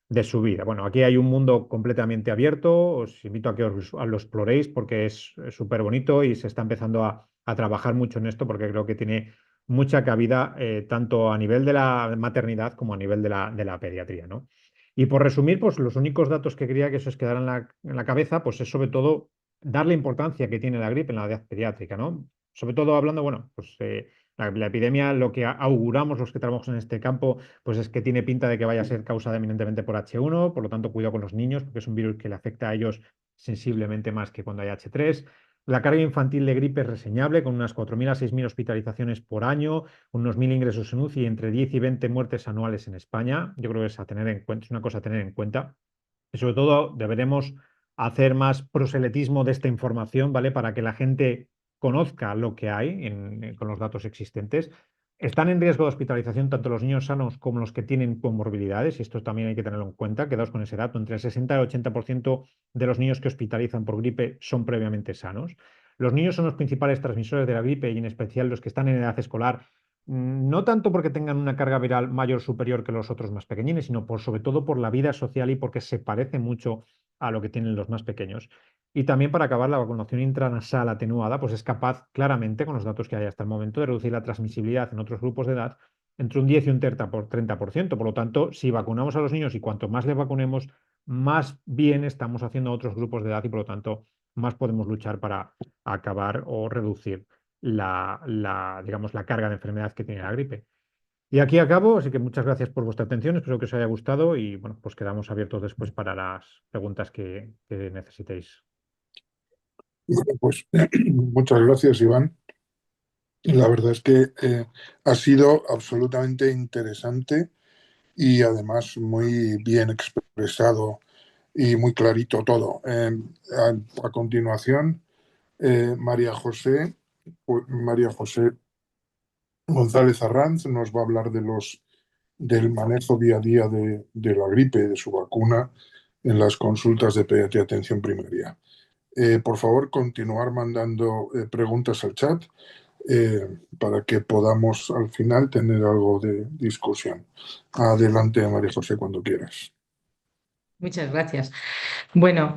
de su vida. Bueno, aquí hay un mundo completamente abierto, os invito a que lo exploréis porque es súper bonito y se está empezando a trabajar mucho en esto porque creo que tiene mucha cabida tanto a nivel de la maternidad como a nivel de la pediatría, ¿no? Y por resumir, pues los únicos datos que quería que se os quedaran en la cabeza, pues es sobre todo dar la importancia que tiene la gripe en la edad pediátrica, ¿no? Sobre todo hablando, bueno, pues la epidemia, lo que auguramos los que trabajamos en este campo, pues es que tiene pinta de que vaya a ser causada eminentemente por H1, por lo tanto, cuidado con los niños, porque es un virus que le afecta a ellos sensiblemente más que cuando hay H3. La carga infantil de gripe es reseñable, con unas 4.000 a 6.000 hospitalizaciones por año, unos 1.000 ingresos en UCI y entre 10 y 20 muertes anuales en España. Yo creo que es a tener en cuenta, es una cosa a tener en cuenta. Y sobre todo deberemos hacer más proselitismo de esta información, ¿vale? Para que la gente conozca lo que hay con los datos existentes. Están en riesgo de hospitalización tanto los niños sanos como los que tienen comorbilidades, y esto también hay que tenerlo en cuenta, quedaos con ese dato, entre el 60 y el 80% de los niños que hospitalizan por gripe son previamente sanos. Los niños son los principales transmisores de la gripe y en especial los que están en edad escolar, no tanto porque tengan una carga viral mayor o superior que los otros más pequeñines, sino sobre todo por la vida social y porque se parece mucho a lo que tienen los más pequeños. Y también para acabar, la vacunación intranasal atenuada, pues es capaz claramente, con los datos que hay hasta el momento, de reducir la transmisibilidad en otros grupos de edad entre un 10 y un 30%. Por lo tanto, si vacunamos a los niños y cuanto más les vacunemos, más bien estamos haciendo a otros grupos de edad y por lo tanto más podemos luchar para acabar o reducir digamos, la carga de enfermedad que tiene la gripe. Y aquí acabo, así que muchas gracias por vuestra atención, espero que os haya gustado y bueno, pues quedamos abiertos después para las preguntas que necesitéis. Bueno, pues muchas gracias, Iván. La verdad es que ha sido absolutamente interesante y además muy bien expresado y muy clarito todo. A continuación, María José González Arranz nos va a hablar del manejo día a día de la gripe, de su vacuna en las consultas de pediatría de atención primaria. Por favor, continuar mandando preguntas al chat para que podamos al final tener algo de discusión. Adelante, María José, cuando quieras. Muchas gracias. Bueno,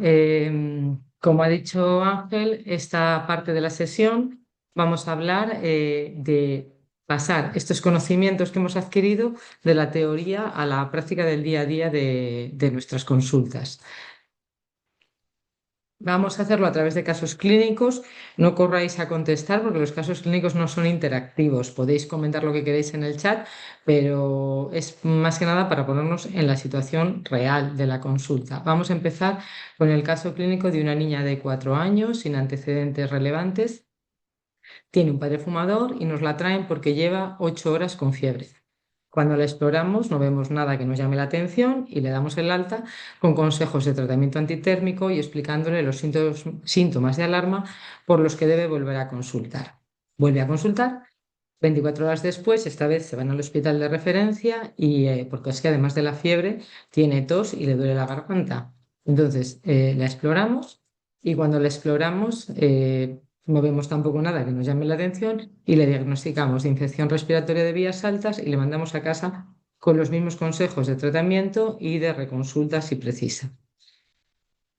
como ha dicho Ángel, esta parte de la sesión vamos a hablar de pasar estos conocimientos que hemos adquirido de la teoría a la práctica del día a día de nuestras consultas. Vamos a hacerlo a través de casos clínicos. No corráis a contestar porque los casos clínicos no son interactivos. Podéis comentar lo que queréis en el chat, pero es más que nada para ponernos en la situación real de la consulta. Vamos a empezar con el caso clínico de una niña de 4 años sin antecedentes relevantes. Tiene un padre fumador y nos la traen porque lleva 8 horas con fiebre. Cuando la exploramos no vemos nada que nos llame la atención y le damos el alta con consejos de tratamiento antitérmico y explicándole los síntomas de alarma por los que debe volver a consultar. Vuelve a consultar, 24 horas después, esta vez se van al hospital de referencia y porque es que además de la fiebre tiene tos y le duele la garganta. Entonces la exploramos y cuando la exploramos no vemos tampoco nada que nos llame la atención y le diagnosticamos de infección respiratoria de vías altas y le mandamos a casa con los mismos consejos de tratamiento y de reconsulta si precisa.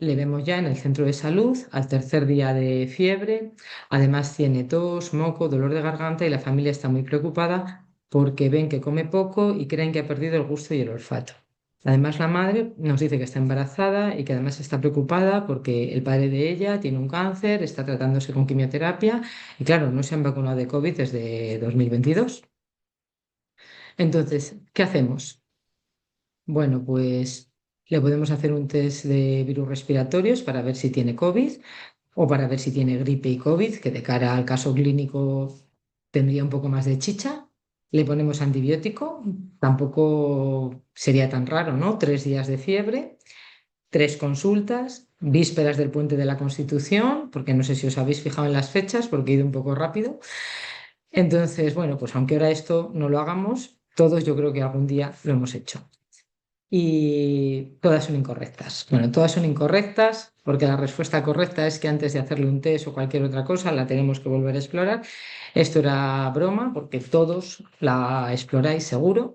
Le vemos ya en el centro de salud al tercer día de fiebre. Además tiene tos, moco, dolor de garganta y la familia está muy preocupada porque ven que come poco y creen que ha perdido el gusto y el olfato. Además, la madre nos dice que está embarazada y que además está preocupada porque el padre de ella tiene un cáncer, está tratándose con quimioterapia y claro, no se han vacunado de COVID desde 2022. Entonces, ¿qué hacemos? Bueno, pues le podemos hacer un test de virus respiratorios para ver si tiene COVID o para ver si tiene gripe y COVID, que de cara al caso clínico tendría un poco más de chicha. Le ponemos antibiótico, tampoco sería tan raro, ¿no? 3 días de fiebre, 3 consultas, vísperas del puente de la Constitución, porque no sé si os habéis fijado en las fechas, porque he ido un poco rápido. Entonces, bueno, pues aunque ahora esto no lo hagamos, todos yo creo que algún día lo hemos hecho. y todas son incorrectas. Bueno, todas son incorrectas porque la respuesta correcta es que antes de hacerle un test o cualquier otra cosa la tenemos que volver a explorar. Esto era broma porque todos la exploráis seguro.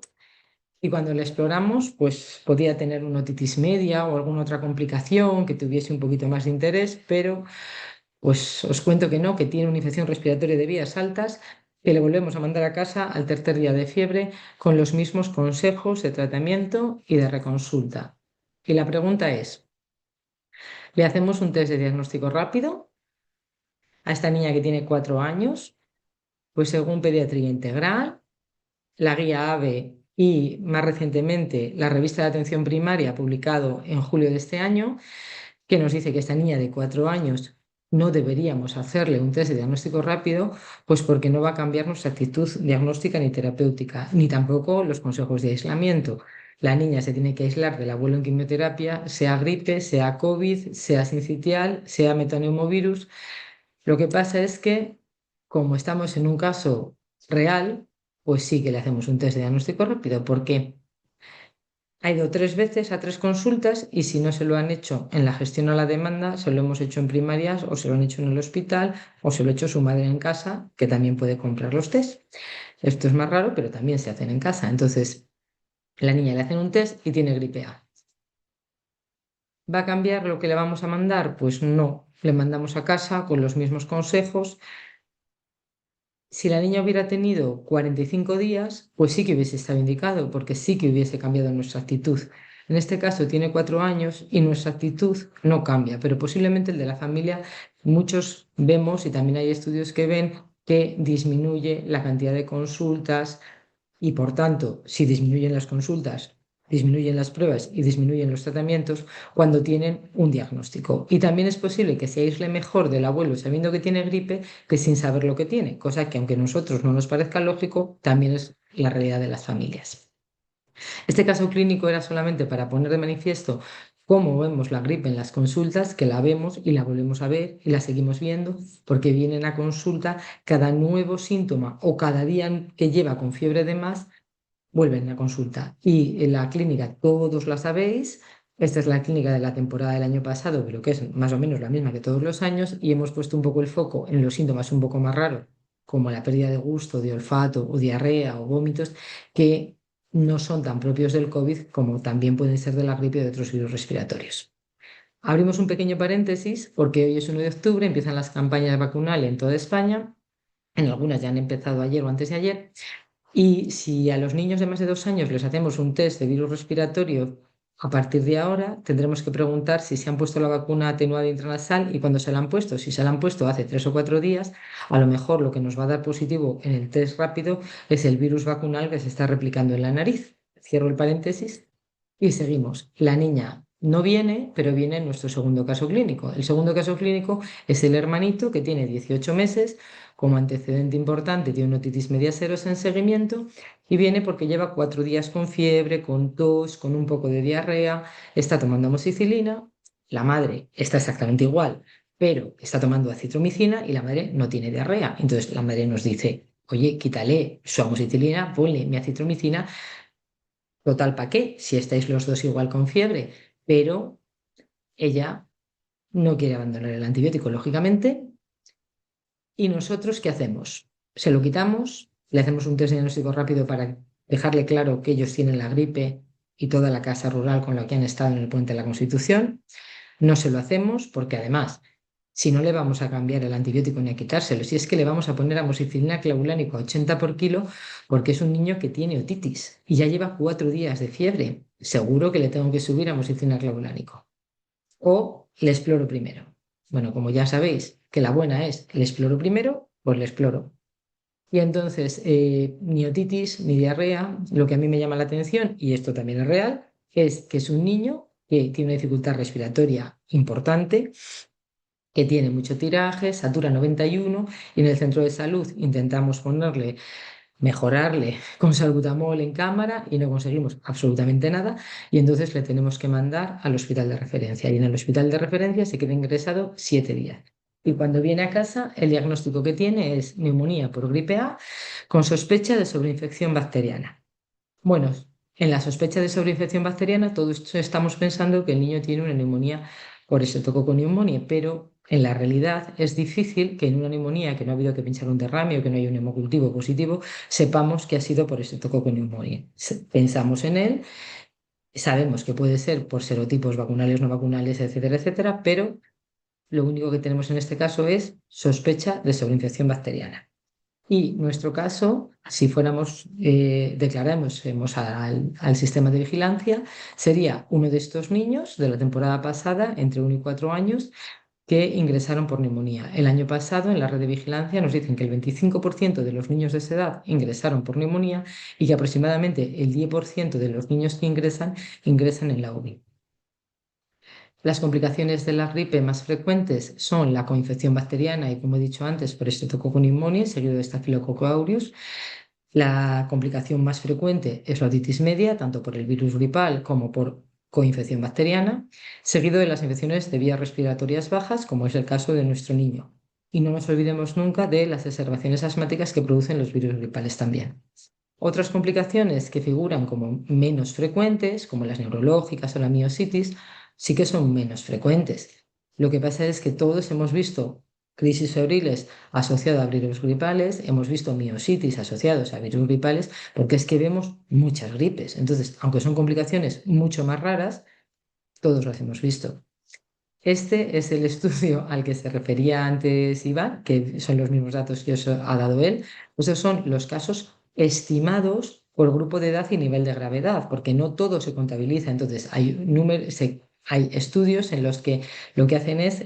Y cuando la exploramos, pues podía tener una otitis media o alguna otra complicación que tuviese un poquito más de interés, pero pues os cuento que no, que tiene una infección respiratoria de vías altas, que le volvemos a mandar a casa al tercer día de fiebre con los mismos consejos de tratamiento y de reconsulta. Y la pregunta es, ¿le hacemos un test de diagnóstico rápido a esta niña que tiene 4 años? Pues según Pediatría Integral, la guía AVE y más recientemente la revista de atención primaria publicado en julio de este año, que nos dice que esta niña de 4 años no deberíamos hacerle un test de diagnóstico rápido, pues porque no va a cambiar nuestra actitud diagnóstica ni terapéutica, ni tampoco los consejos de aislamiento. La niña se tiene que aislar del abuelo en quimioterapia, sea gripe, sea COVID, sea sincitial, sea metaneumovirus. Lo que pasa es que, como estamos en un caso real, pues sí que le hacemos un test de diagnóstico rápido. ¿Por qué? Ha ido 3 veces a 3 consultas y si no se lo han hecho en la gestión a la demanda, se lo hemos hecho en primarias o se lo han hecho en el hospital o se lo ha hecho su madre en casa, que también puede comprar los test. Esto es más raro, pero también se hacen en casa. Entonces, la niña le hacen un test y tiene gripe A. ¿Va a cambiar lo que le vamos a mandar? Pues no. Le mandamos a casa con los mismos consejos. Si la niña hubiera tenido 45 días, pues sí que hubiese estado indicado, porque sí que hubiese cambiado nuestra actitud. En este caso tiene 4 años y nuestra actitud no cambia, pero posiblemente el de la familia, muchos vemos y también hay estudios que ven que disminuye la cantidad de consultas y por tanto, si disminuyen las consultas, disminuyen las pruebas y disminuyen los tratamientos cuando tienen un diagnóstico. Y también es posible que se aísle mejor del abuelo sabiendo que tiene gripe que sin saber lo que tiene, cosa que aunque a nosotros no nos parezca lógico, también es la realidad de las familias. Este caso clínico era solamente para poner de manifiesto cómo vemos la gripe en las consultas, que la vemos y la volvemos a ver y la seguimos viendo, porque vienen a consulta cada nuevo síntoma o cada día que lleva con fiebre de más, vuelven a consulta. Y en la clínica, todos la sabéis, esta es la clínica de la temporada del año pasado, pero que es más o menos la misma que todos los años, y hemos puesto un poco el foco en los síntomas un poco más raros, como la pérdida de gusto, de olfato o diarrea o vómitos, que no son tan propios del COVID como también pueden ser de la gripe o de otros virus respiratorios. Abrimos un pequeño paréntesis porque hoy es 1 de octubre, empiezan las campañas vacunales en toda España, en algunas ya han empezado ayer o antes de ayer, y si a los niños de más de 2 años les hacemos un test de virus respiratorio a partir de ahora, tendremos que preguntar si se han puesto la vacuna atenuada intranasal y cuando se la han puesto. Si se la han puesto hace 3 o 4 días, a lo mejor lo que nos va a dar positivo en el test rápido es el virus vacunal que se está replicando en la nariz. Cierro el paréntesis y seguimos. La niña no viene, pero viene en nuestro segundo caso clínico. El segundo caso clínico es el hermanito que tiene 18 meses, como antecedente importante tiene una otitis media ceros en seguimiento y viene porque lleva 4 días con fiebre, con tos, con un poco de diarrea, está tomando amoxicilina, la madre está exactamente igual, pero está tomando acitromicina y la madre no tiene diarrea. Entonces la madre nos dice, oye, quítale su amoxicilina, ponle mi acitromicina. Total, ¿para qué? Si estáis los dos igual con fiebre, pero ella no quiere abandonar el antibiótico, lógicamente. ¿Y nosotros qué hacemos? Se lo quitamos, le hacemos un test diagnóstico rápido para dejarle claro que ellos tienen la gripe y toda la casa rural con la que han estado en el Puente de la Constitución. No se lo hacemos porque además, si no le vamos a cambiar el antibiótico ni a quitárselo, si es que le vamos a poner amoxicilina clavulánico a 80 por kilo porque es un niño que tiene otitis y ya lleva 4 días de fiebre, seguro que le tengo que subir amoxicilina clavulánico. O le exploro primero. Bueno, como ya sabéis que la buena es le exploro primero, pues le exploro. Y entonces, ni otitis ni diarrea, lo que a mí me llama la atención, y esto también es real, es que es un niño que tiene una dificultad respiratoria importante, que tiene mucho tiraje, satura 91 y en el centro de salud intentamos mejorarle con salbutamol en cámara y no conseguimos absolutamente nada y entonces le tenemos que mandar al hospital de referencia y en el hospital de referencia se queda ingresado 7 días. Y cuando viene a casa, el diagnóstico que tiene es neumonía por gripe A con sospecha de sobreinfección bacteriana. Bueno, en la sospecha de sobreinfección bacteriana, todos estamos pensando que el niño tiene una neumonía por estreptococo neumonía, pero en la realidad es difícil que en una neumonía que no ha habido que pinchar un derrame o que no hay un hemocultivo positivo, sepamos que ha sido por estreptococo neumonía. Pensamos en él, sabemos que puede ser por serotipos vacunales, no vacunales, etcétera, etcétera, pero lo único que tenemos en este caso es sospecha de sobreinfección bacteriana. Y nuestro caso, si declaráramos al sistema de vigilancia, sería uno de estos niños de la temporada pasada, entre 1 y 4 años, que ingresaron por neumonía. El año pasado, en la red de vigilancia, nos dicen que el 25% de los niños de esa edad ingresaron por neumonía y que aproximadamente el 10% de los niños que ingresan en la UBI. Las complicaciones de la gripe más frecuentes son la coinfección bacteriana y, como he dicho antes, por Streptococcus pneumoniae, seguido de Staphylococcus aureus. La complicación más frecuente es la otitis media, tanto por el virus gripal como por coinfección bacteriana, seguido de las infecciones de vías respiratorias bajas, como es el caso de nuestro niño. Y no nos olvidemos nunca de las exacerbaciones asmáticas que producen los virus gripales también. Otras complicaciones que figuran como menos frecuentes, como las neurológicas o la miositis, sí que son menos frecuentes. Lo que pasa es que todos hemos visto crisis febriles asociadas a virus gripales, hemos visto miositis asociados a virus gripales, porque es que vemos muchas gripes. Entonces, aunque son complicaciones mucho más raras, todos las hemos visto. Este es el estudio al que se refería antes Iván, que son los mismos datos que os ha dado él. Esos son los casos estimados por grupo de edad y nivel de gravedad, porque no todo se contabiliza. Entonces, hay estudios en los que lo que hacen es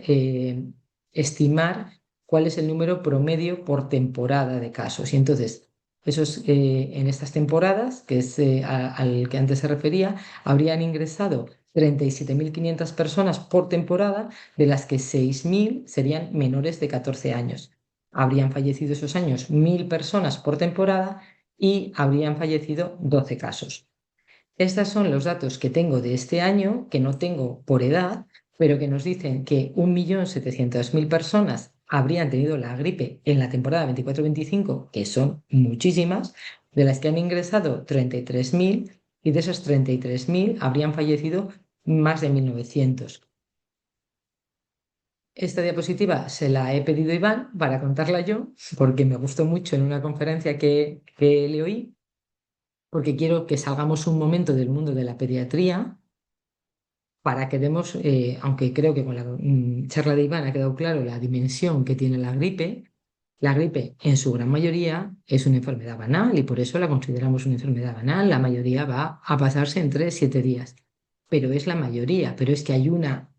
estimar cuál es el número promedio por temporada de casos. Y entonces, en estas temporadas, que es al que antes se refería, habrían ingresado 37.500 personas por temporada, de las que 6.000 serían menores de 14 años. Habrían fallecido esos años 1.000 personas por temporada y habrían fallecido 12 casos. Estos son los datos que tengo de este año, que no tengo por edad, pero que nos dicen que 1.700.000 personas habrían tenido la gripe en la temporada 24-25, que son muchísimas, de las que han ingresado 33.000 y de esos 33.000 habrían fallecido más de 1.900. Esta diapositiva se la he pedido a Iván para contarla yo, porque me gustó mucho en una conferencia que le oí, porque quiero que salgamos un momento del mundo de la pediatría para que demos, aunque creo que con la charla de Iván ha quedado claro la dimensión que tiene la gripe en su gran mayoría es una enfermedad banal y por eso la consideramos una enfermedad banal. La mayoría va a pasarse en 3-7 días, pero es la mayoría, pero es que hay una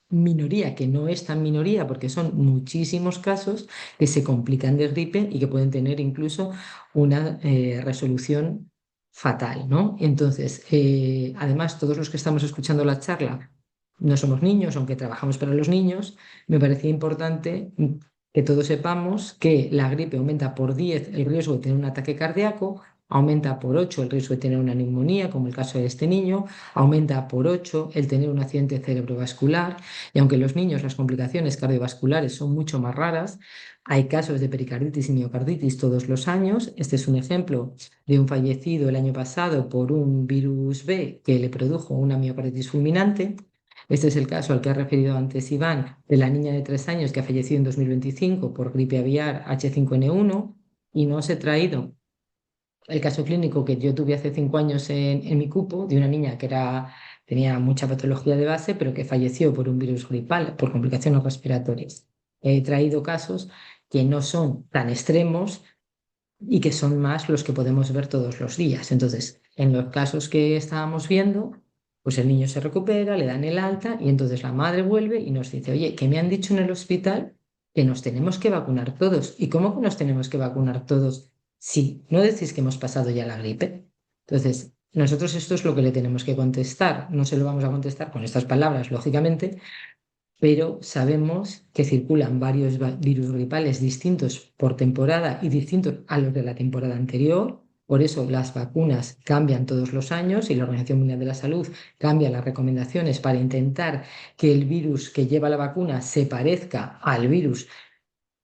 minoría que no es tan minoría porque son muchísimos casos que se complican de gripe y que pueden tener incluso una resolución fatal, ¿no? Entonces, además, todos los que estamos escuchando la charla no somos niños, aunque trabajamos para los niños, me parecía importante que todos sepamos que la gripe aumenta por 10 el riesgo de tener un ataque cardíaco, aumenta por 8 el riesgo de tener una neumonía, como el caso de este niño, aumenta por 8 el tener un accidente cerebrovascular, y aunque en los niños las complicaciones cardiovasculares son mucho más raras, hay casos de pericarditis y miocarditis todos los años. Este es un ejemplo de un fallecido el año pasado por un virus B que le produjo una miocarditis fulminante. Este es el caso al que ha referido antes Iván, de la niña de 3 años que ha fallecido en 2025 por gripe aviar H5N1, y no os he traído el caso clínico que yo tuve hace 5 años en mi cupo, de una niña que tenía mucha patología de base, pero que falleció por un virus gripal, por complicaciones respiratorias. He traído casos que no son tan extremos y que son más los que podemos ver todos los días. Entonces, en los casos que estábamos viendo, pues el niño se recupera, le dan el alta y entonces la madre vuelve y nos dice, oye, que me han dicho en el hospital que nos tenemos que vacunar todos. ¿Y cómo que nos tenemos que vacunar todos? Sí, ¿no decís que hemos pasado ya la gripe? Entonces, nosotros esto es lo que le tenemos que contestar. No se lo vamos a contestar con estas palabras, lógicamente, pero sabemos que circulan varios virus gripales distintos por temporada y distintos a los de la temporada anterior. Por eso las vacunas cambian todos los años y la Organización Mundial de la Salud cambia las recomendaciones para intentar que el virus que lleva la vacuna se parezca al virus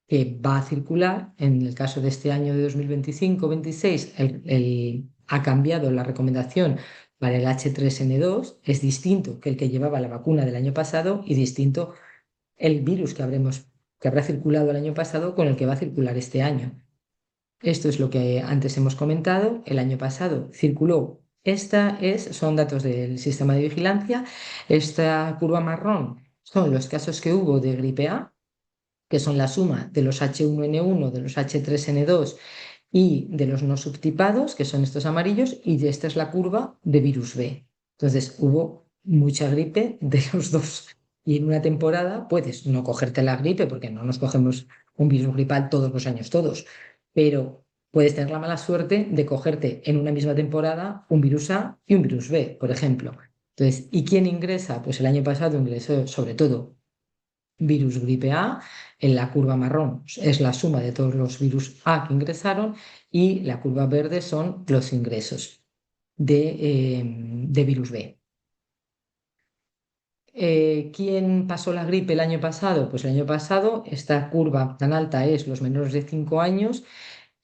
que va a circular. En el caso de este año de 2025-26, el ha cambiado la recomendación para el H3N2, es distinto que el que llevaba la vacuna del año pasado y distinto el virus que habrá circulado el año pasado con el que va a circular este año. Esto es lo que antes hemos comentado. El año pasado circuló. Son datos del sistema de vigilancia. Esta curva marrón son los casos que hubo de gripe A, que son la suma de los H1N1, de los H3N2 y de los no subtipados, que son estos amarillos, y esta es la curva de virus B. Entonces hubo mucha gripe de los dos. Y en una temporada puedes no cogerte la gripe, porque no nos cogemos un virus gripal todos los años, todos, pero puedes tener la mala suerte de cogerte en una misma temporada un virus A y un virus B, por ejemplo. Entonces, ¿y quién ingresa? Pues el año pasado ingresó sobre todo virus gripe A. En la curva marrón es la suma de todos los virus A que ingresaron y la curva verde son los ingresos de virus B. ¿Quién pasó la gripe el año pasado? Pues el año pasado esta curva tan alta es los menores de 5 años,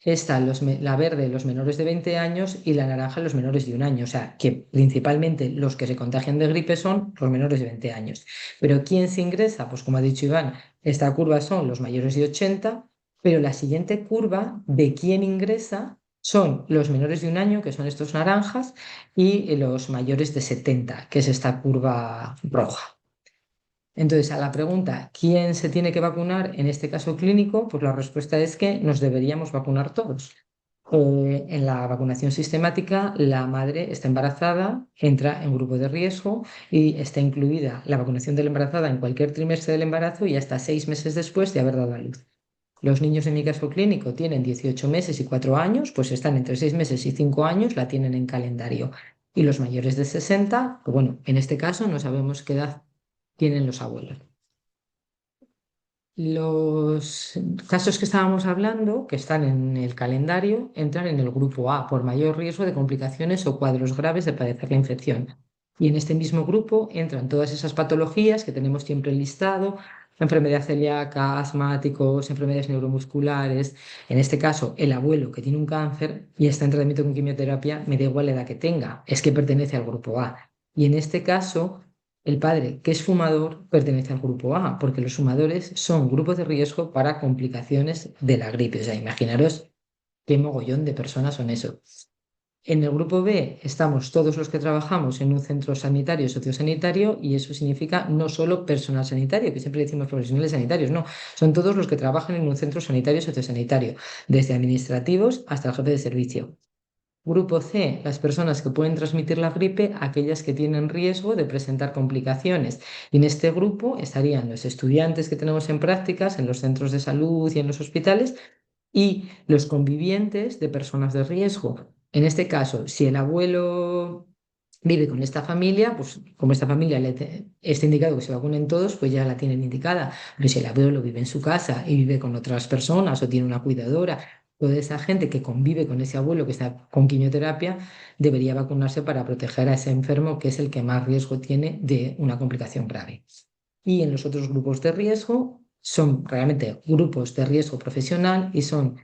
la verde los menores de 20 años y la naranja los menores de 1 año. O sea, que principalmente los que se contagian de gripe son los menores de 20 años. Pero ¿quién se ingresa? Pues como ha dicho Iván, esta curva son los mayores de 80, pero la siguiente curva de quién ingresa son los menores de 1 año, que son estos naranjas, y los mayores de 70, que es esta curva roja. Entonces, a la pregunta, ¿quién se tiene que vacunar en este caso clínico? Pues la respuesta es que nos deberíamos vacunar todos. En la vacunación sistemática, la madre está embarazada, entra en grupo de riesgo y está incluida la vacunación de la embarazada en cualquier trimestre del embarazo y hasta 6 meses después de haber dado a luz. Los niños en mi caso clínico tienen 18 meses y 4 años, pues están entre 6 meses y 5 años, la tienen en calendario. Y los mayores de 60, pues bueno, en este caso no sabemos qué edad tienen los abuelos. Los casos que estábamos hablando, que están en el calendario, entran en el grupo A por mayor riesgo de complicaciones o cuadros graves de padecer la infección. Y en este mismo grupo entran todas esas patologías que tenemos siempre listado: enfermedad celíaca, asmáticos, enfermedades neuromusculares. En este caso, el abuelo que tiene un cáncer y está en tratamiento con quimioterapia, me da igual la edad que tenga, es que pertenece al grupo A. Y en este caso, el padre que es fumador pertenece al grupo A, porque los fumadores son grupos de riesgo para complicaciones de la gripe. O sea, imaginaros qué mogollón de personas son eso. En el grupo B estamos todos los que trabajamos en un centro sanitario, sociosanitario, y eso significa no solo personal sanitario, que siempre decimos profesionales sanitarios, no, son todos los que trabajan en un centro sanitario, sociosanitario, desde administrativos hasta el jefe de servicio. Grupo C, las personas que pueden transmitir la gripe, aquellas que tienen riesgo de presentar complicaciones. Y en este grupo estarían los estudiantes que tenemos en prácticas en los centros de salud y en los hospitales y los convivientes de personas de riesgo. En este caso, si el abuelo vive con esta familia, pues como esta familia está indicado que se vacunen todos, pues ya la tienen indicada. Pero si el abuelo vive en su casa y vive con otras personas o tiene una cuidadora, toda esa gente que convive con ese abuelo que está con quimioterapia debería vacunarse para proteger a ese enfermo, que es el que más riesgo tiene de una complicación grave. Y en los otros grupos de riesgo son realmente grupos de riesgo profesional y son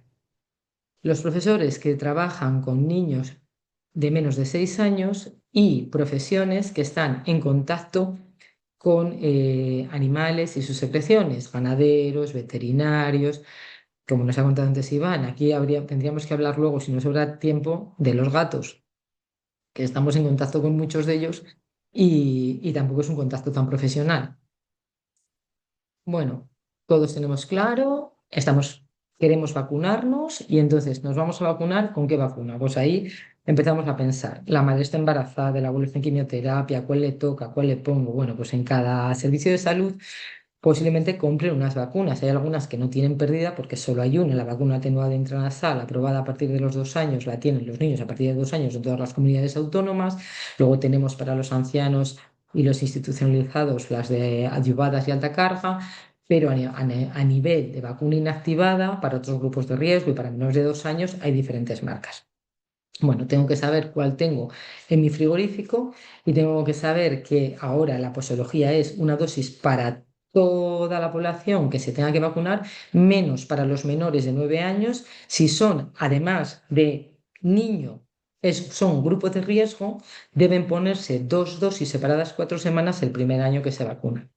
los profesores que trabajan con niños de menos de 6 años y profesiones que están en contacto con animales y sus secreciones, ganaderos, veterinarios. Como nos ha contado antes Iván, aquí tendríamos que hablar luego, si nos sobra tiempo, de los gatos, que estamos en contacto con muchos de ellos y tampoco es un contacto tan profesional. Bueno, todos tenemos claro, queremos vacunarnos y entonces nos vamos a vacunar. ¿Con qué vacuna? Pues ahí empezamos a pensar, la madre está embarazada, el abuelo está en quimioterapia, ¿cuál le toca? ¿Cuál le pongo? Bueno, pues en cada servicio de salud posiblemente compren unas vacunas. Hay algunas que no tienen pérdida porque solo hay una. La vacuna atenuada intranasal, aprobada a partir de los 2 años, la tienen los niños a partir de 2 años en todas las comunidades autónomas. Luego tenemos para los ancianos y los institucionalizados las de adyuvadas y alta carga, pero a nivel de vacuna inactivada, para otros grupos de riesgo y para menores de 2 años, hay diferentes marcas. Bueno, tengo que saber cuál tengo en mi frigorífico y tengo que saber que ahora la posología es una dosis para toda la población que se tenga que vacunar, menos para los menores de 9 años, si son además de niño son grupos de riesgo, deben ponerse 2 dosis separadas 4 semanas el primer año que se vacunan.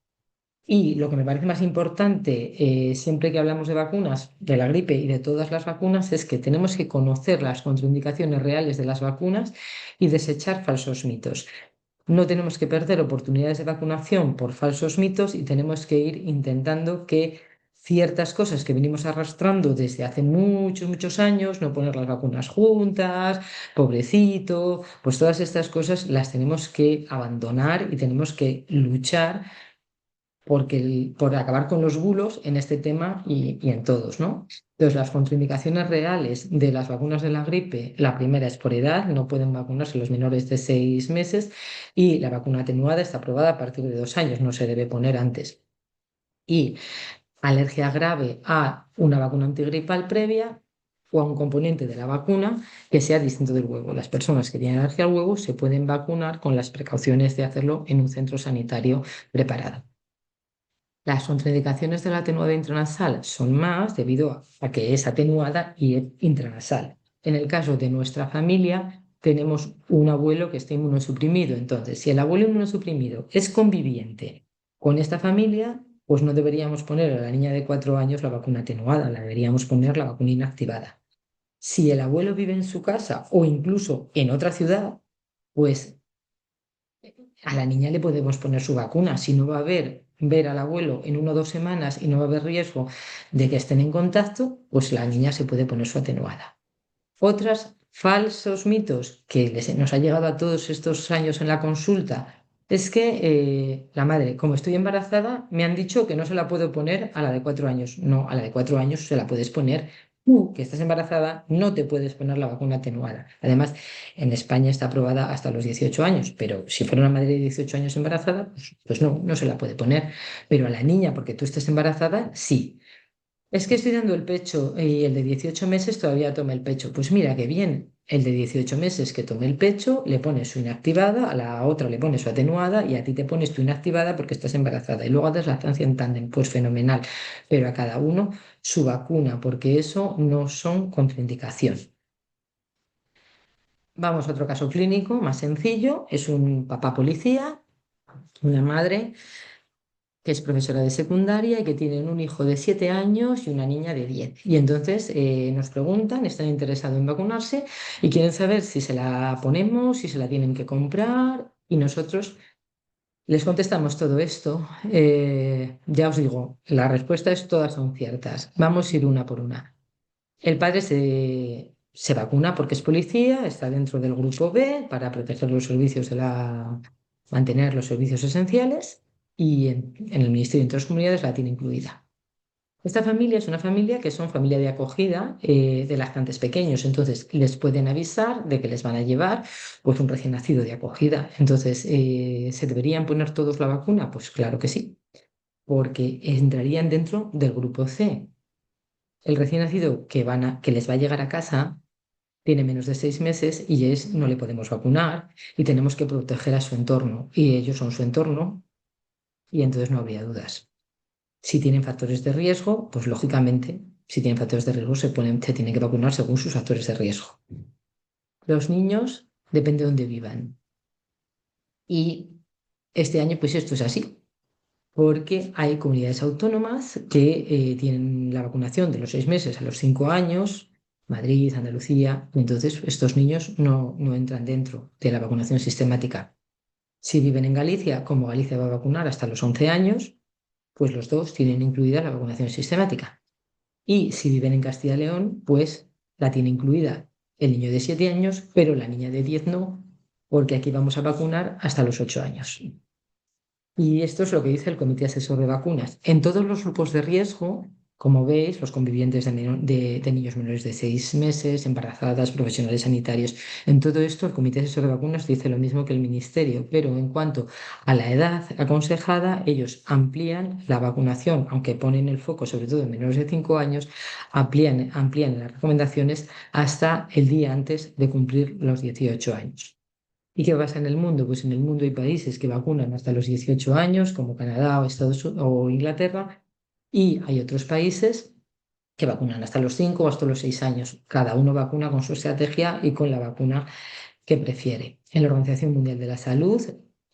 Y lo que me parece más importante, siempre que hablamos de vacunas, de la gripe y de todas las vacunas, es que tenemos que conocer las contraindicaciones reales de las vacunas y desechar falsos mitos. No tenemos que perder oportunidades de vacunación por falsos mitos y tenemos que ir intentando que ciertas cosas que venimos arrastrando desde hace muchos, muchos años, no poner las vacunas juntas, pobrecito, pues todas estas cosas las tenemos que abandonar y tenemos que luchar por acabar con los bulos en este tema y en todos, ¿no? Entonces, las contraindicaciones reales de las vacunas de la gripe, la primera es por edad, no pueden vacunarse los menores de 6 meses y la vacuna atenuada está aprobada a partir de 2 años, no se debe poner antes. Y alergia grave a una vacuna antigripal previa o a un componente de la vacuna que sea distinto del huevo. Las personas que tienen alergia al huevo se pueden vacunar con las precauciones de hacerlo en un centro sanitario preparado. Las contraindicaciones de la atenuada intranasal son más debido a que es atenuada y es intranasal. En el caso de nuestra familia, tenemos un abuelo que está inmunosuprimido. Entonces, si el abuelo inmunosuprimido es conviviente con esta familia, pues no deberíamos poner a la niña de 4 años la vacuna atenuada, la deberíamos poner la vacuna inactivada. Si el abuelo vive en su casa o incluso en otra ciudad, pues a la niña le podemos poner su vacuna. Si no va a ver al abuelo en 1 o 2 semanas y no va a haber riesgo de que estén en contacto, pues la niña se puede poner su atenuada. Otros falsos mitos que nos ha llegado a todos estos años en la consulta es que la madre, como estoy embarazada, me han dicho que no se la puedo poner a la de 4 años. No, a la de 4 años se la puedes poner. Tú, que estás embarazada, no te puedes poner la vacuna atenuada. Además, en España está aprobada hasta los 18 años, pero si fuera una madre de 18 años embarazada, pues no, no se la puede poner. Pero a la niña, porque tú estés embarazada, sí. Es que estoy dando el pecho y el de 18 meses todavía toma el pecho. Pues mira qué bien. El de 18 meses que tome el pecho le pones su inactivada, a la otra le pones su atenuada y a ti te pones tu inactivada porque estás embarazada. Y luego haces lactancia en tándem. Pues fenomenal. Pero a cada uno su vacuna, porque eso no son contraindicación. Vamos a otro caso clínico más sencillo. Es un papá policía, una madre que es profesora de secundaria y que tienen un hijo de 7 años y una niña de 10. Y entonces nos preguntan, están interesados en vacunarse y quieren saber si se la ponemos, si se la tienen que comprar. Y nosotros les contestamos todo esto. Ya os digo, la respuesta es todas son ciertas. Vamos a ir una por una. El padre se vacuna porque es policía, está dentro del grupo B para proteger los servicios mantener los servicios esenciales y en el Ministerio de Interior Comunidades la tiene incluida. Esta familia es una familia que son familia de acogida de lactantes pequeños, entonces les pueden avisar de que les van a llevar pues un recién nacido de acogida. Entonces, ¿se deberían poner todos la vacuna? Pues claro que sí, porque entrarían dentro del grupo C. El recién nacido que les va a llegar a casa tiene menos de 6 meses y no le podemos vacunar y tenemos que proteger a su entorno y ellos son su entorno y entonces no habría dudas. Si tienen factores de riesgo, pues lógicamente, si tienen factores de riesgo se tienen que vacunar según sus factores de riesgo. Los niños depende de dónde vivan. Y este año pues esto es así, porque hay comunidades autónomas que tienen la vacunación de los 6 meses a los 5 años, Madrid, Andalucía, y entonces estos niños no entran dentro de la vacunación sistemática. Si viven en Galicia, como Galicia va a vacunar hasta los 11 años, pues los dos tienen incluida la vacunación sistemática. Y si viven en Castilla y León, pues la tiene incluida el niño de 7 años, pero la niña de 10 no, porque aquí vamos a vacunar hasta los 8 años. Y esto es lo que dice el Comité Asesor de Vacunas. En todos los grupos de riesgo, como veis, los convivientes de niños menores de 6 meses, embarazadas, profesionales sanitarios, en todo esto el Comité Asesor de Vacunas dice lo mismo que el Ministerio, pero en cuanto a la edad aconsejada, ellos amplían la vacunación, aunque ponen el foco sobre todo en menores de 5 años, amplían las recomendaciones hasta el día antes de cumplir los 18 años. ¿Y qué pasa en el mundo? Pues en el mundo hay países que vacunan hasta los 18 años, como Canadá o Inglaterra, y hay otros países que vacunan hasta los 5 o hasta los 6 años. Cada uno vacuna con su estrategia y con la vacuna que prefiere. En la Organización Mundial de la Salud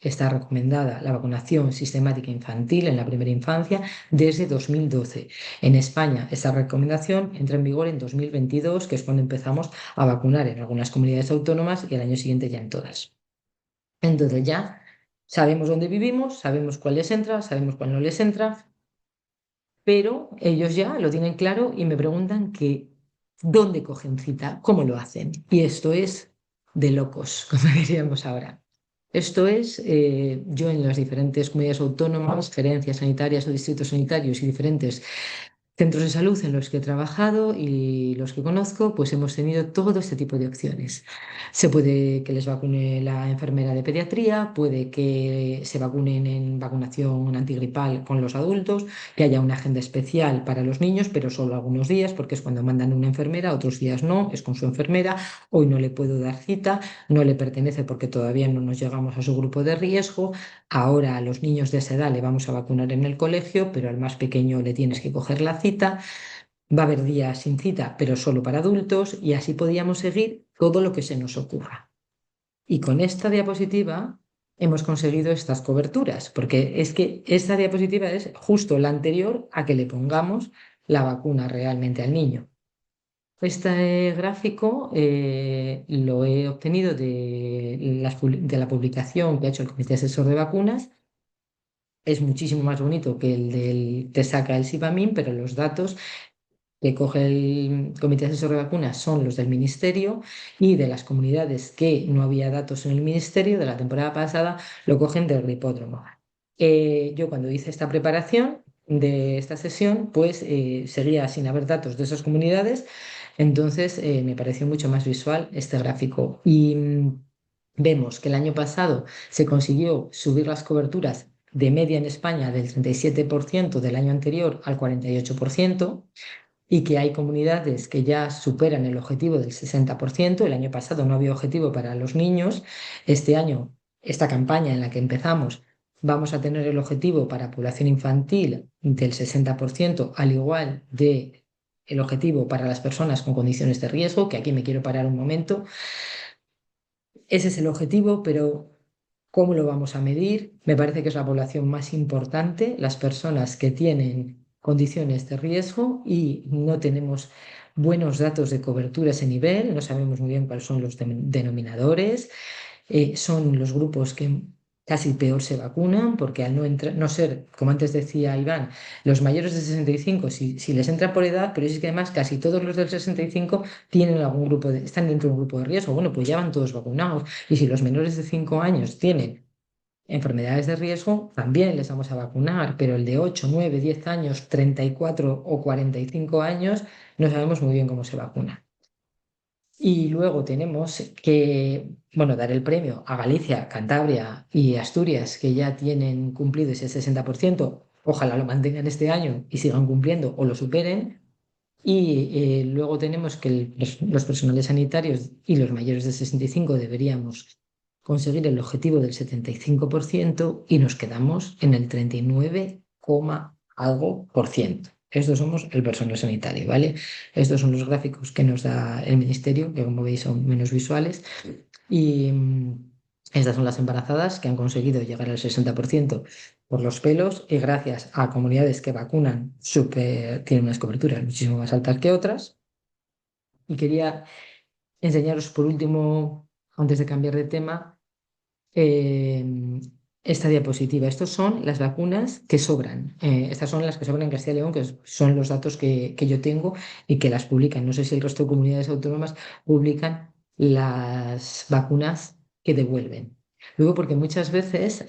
está recomendada la vacunación sistemática infantil en la primera infancia desde 2012. En España, esta recomendación entra en vigor en 2022, que es cuando empezamos a vacunar en algunas comunidades autónomas y al año siguiente ya en todas. Entonces ya sabemos dónde vivimos, sabemos cuál les entra, sabemos cuál no les entra, pero ellos ya lo tienen claro y me preguntan que dónde cogen cita, cómo lo hacen. Y esto es de locos, como diríamos ahora. Esto es, yo en las diferentes comunidades autónomas, gerencias sanitarias o distritos sanitarios y diferentes centros de salud en los que he trabajado y los que conozco, pues hemos tenido todo este tipo de opciones. Se puede que les vacune la enfermera de pediatría, puede que se vacunen en vacunación antigripal con los adultos, que haya una agenda especial para los niños, pero solo algunos días, porque es cuando mandan una enfermera, otros días no, es con su enfermera. Hoy no le puedo dar cita, no le pertenece porque todavía no nos llegamos a su grupo de riesgo. Ahora a los niños de esa edad le vamos a vacunar en el colegio, pero al más pequeño le tienes que coger la cita. Va a haber días sin cita, pero solo para adultos, y así podíamos seguir todo lo que se nos ocurra. Y con esta diapositiva hemos conseguido estas coberturas, porque es que esta diapositiva es justo la anterior a que le pongamos la vacuna realmente al niño. Este gráfico lo he obtenido de la publicación que ha hecho el Comité Asesor de Vacunas. Es muchísimo más bonito que el del que saca el Sibamín, pero los datos que coge el Comité Asesor de Vacunas son los del Ministerio, y de las comunidades que no había datos en el Ministerio de la temporada pasada lo cogen del Gripódromo. Yo cuando hice esta preparación de esta sesión, pues seguía sin haber datos de esas comunidades, entonces me pareció mucho más visual este gráfico. Y vemos que el año pasado se consiguió subir las coberturas de media en España del 37% del año anterior al 48%, y que hay comunidades que ya superan el objetivo del 60%. El año pasado no había objetivo para los niños. Este año, esta campaña en la que empezamos, vamos a tener el objetivo para población infantil del 60%, al igual de el objetivo para las personas con condiciones de riesgo, que aquí me quiero parar un momento. Ese es el objetivo, pero ¿cómo lo vamos a medir? Me parece que es la población más importante, las personas que tienen condiciones de riesgo, y no tenemos buenos datos de cobertura a ese nivel, no sabemos muy bien cuáles son los denominadores. Son los grupos que casi peor se vacunan, porque al no ser, como antes decía Iván, los mayores de 65, si les entra por edad, pero es que además casi todos los del 65 tienen algún están dentro de un grupo de riesgo. Bueno, pues ya van todos vacunados. Y si los menores de 5 años tienen enfermedades de riesgo, también les vamos a vacunar, pero el de 8, 9, 10 años, 34 o 45 años, no sabemos muy bien cómo se vacuna. Y luego tenemos que, bueno, dar el premio a Galicia, Cantabria y Asturias, que ya tienen cumplido ese 60%. Ojalá lo mantengan este año y sigan cumpliendo o lo superen. Y luego tenemos que los personales sanitarios y los mayores de 65 deberíamos conseguir el objetivo del 75%, y nos quedamos en el 39, algo por ciento. Estos somos el personal sanitario, ¿vale? Estos son los gráficos que nos da el Ministerio, que como veis son menos visuales. Y estas son las embarazadas que han conseguido llegar al 60% por los pelos, y gracias a comunidades que vacunan, tienen unas coberturas muchísimo más altas que otras. Y quería enseñaros por último, antes de cambiar de tema, esta diapositiva. Estos son las vacunas que sobran. Estas son las que sobran en Castilla y León, que son los datos que yo tengo y que las publican. No sé si el resto de comunidades autónomas publican las vacunas que devuelven. Luego, porque muchas veces,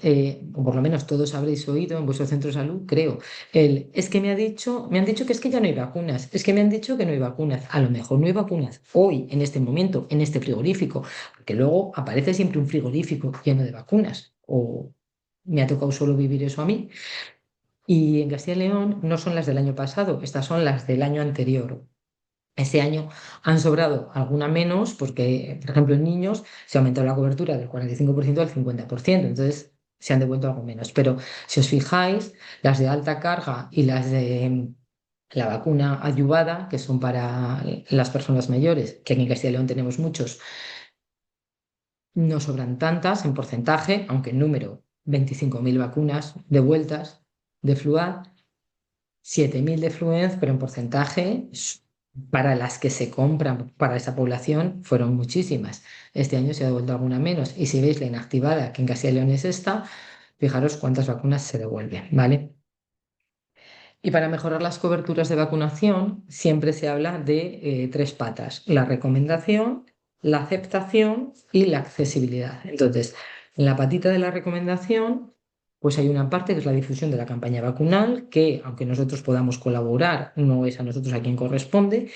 o por lo menos todos habréis oído en vuestro centro de salud, creo, es que me han dicho que es que ya no hay vacunas, es que me han dicho que no hay vacunas. A lo mejor no hay vacunas hoy, en este momento, en este frigorífico, porque luego aparece siempre un frigorífico lleno de vacunas, o me ha tocado solo vivir eso a mí. Y en Castilla y León no son las del año pasado, estas son las del año anterior. Este año han sobrado alguna menos porque, por ejemplo, en niños se ha aumentado la cobertura del 45% al 50%, entonces se han devuelto algo menos. Pero si os fijáis, las de alta carga y las de La vacuna adyuvada, que son para las personas mayores, que aquí en Castilla y León tenemos muchos, no sobran tantas en porcentaje, aunque en número 25.000 vacunas devueltas de Fluad, 7.000 de Fluenz, pero en porcentaje para las que se compran para esa población fueron muchísimas. Este año se ha devuelto alguna menos. Y si veis la inactivada, que en Castilla y León es esta, fijaros cuántas vacunas se devuelven, ¿vale? Y para mejorar las coberturas de vacunación, siempre se habla de tres patas: la recomendación, la aceptación y la accesibilidad. Entonces, en la patita de la recomendación, pues hay una parte que es la difusión de la campaña vacunal, que aunque nosotros podamos colaborar, no es a nosotros a quien corresponde.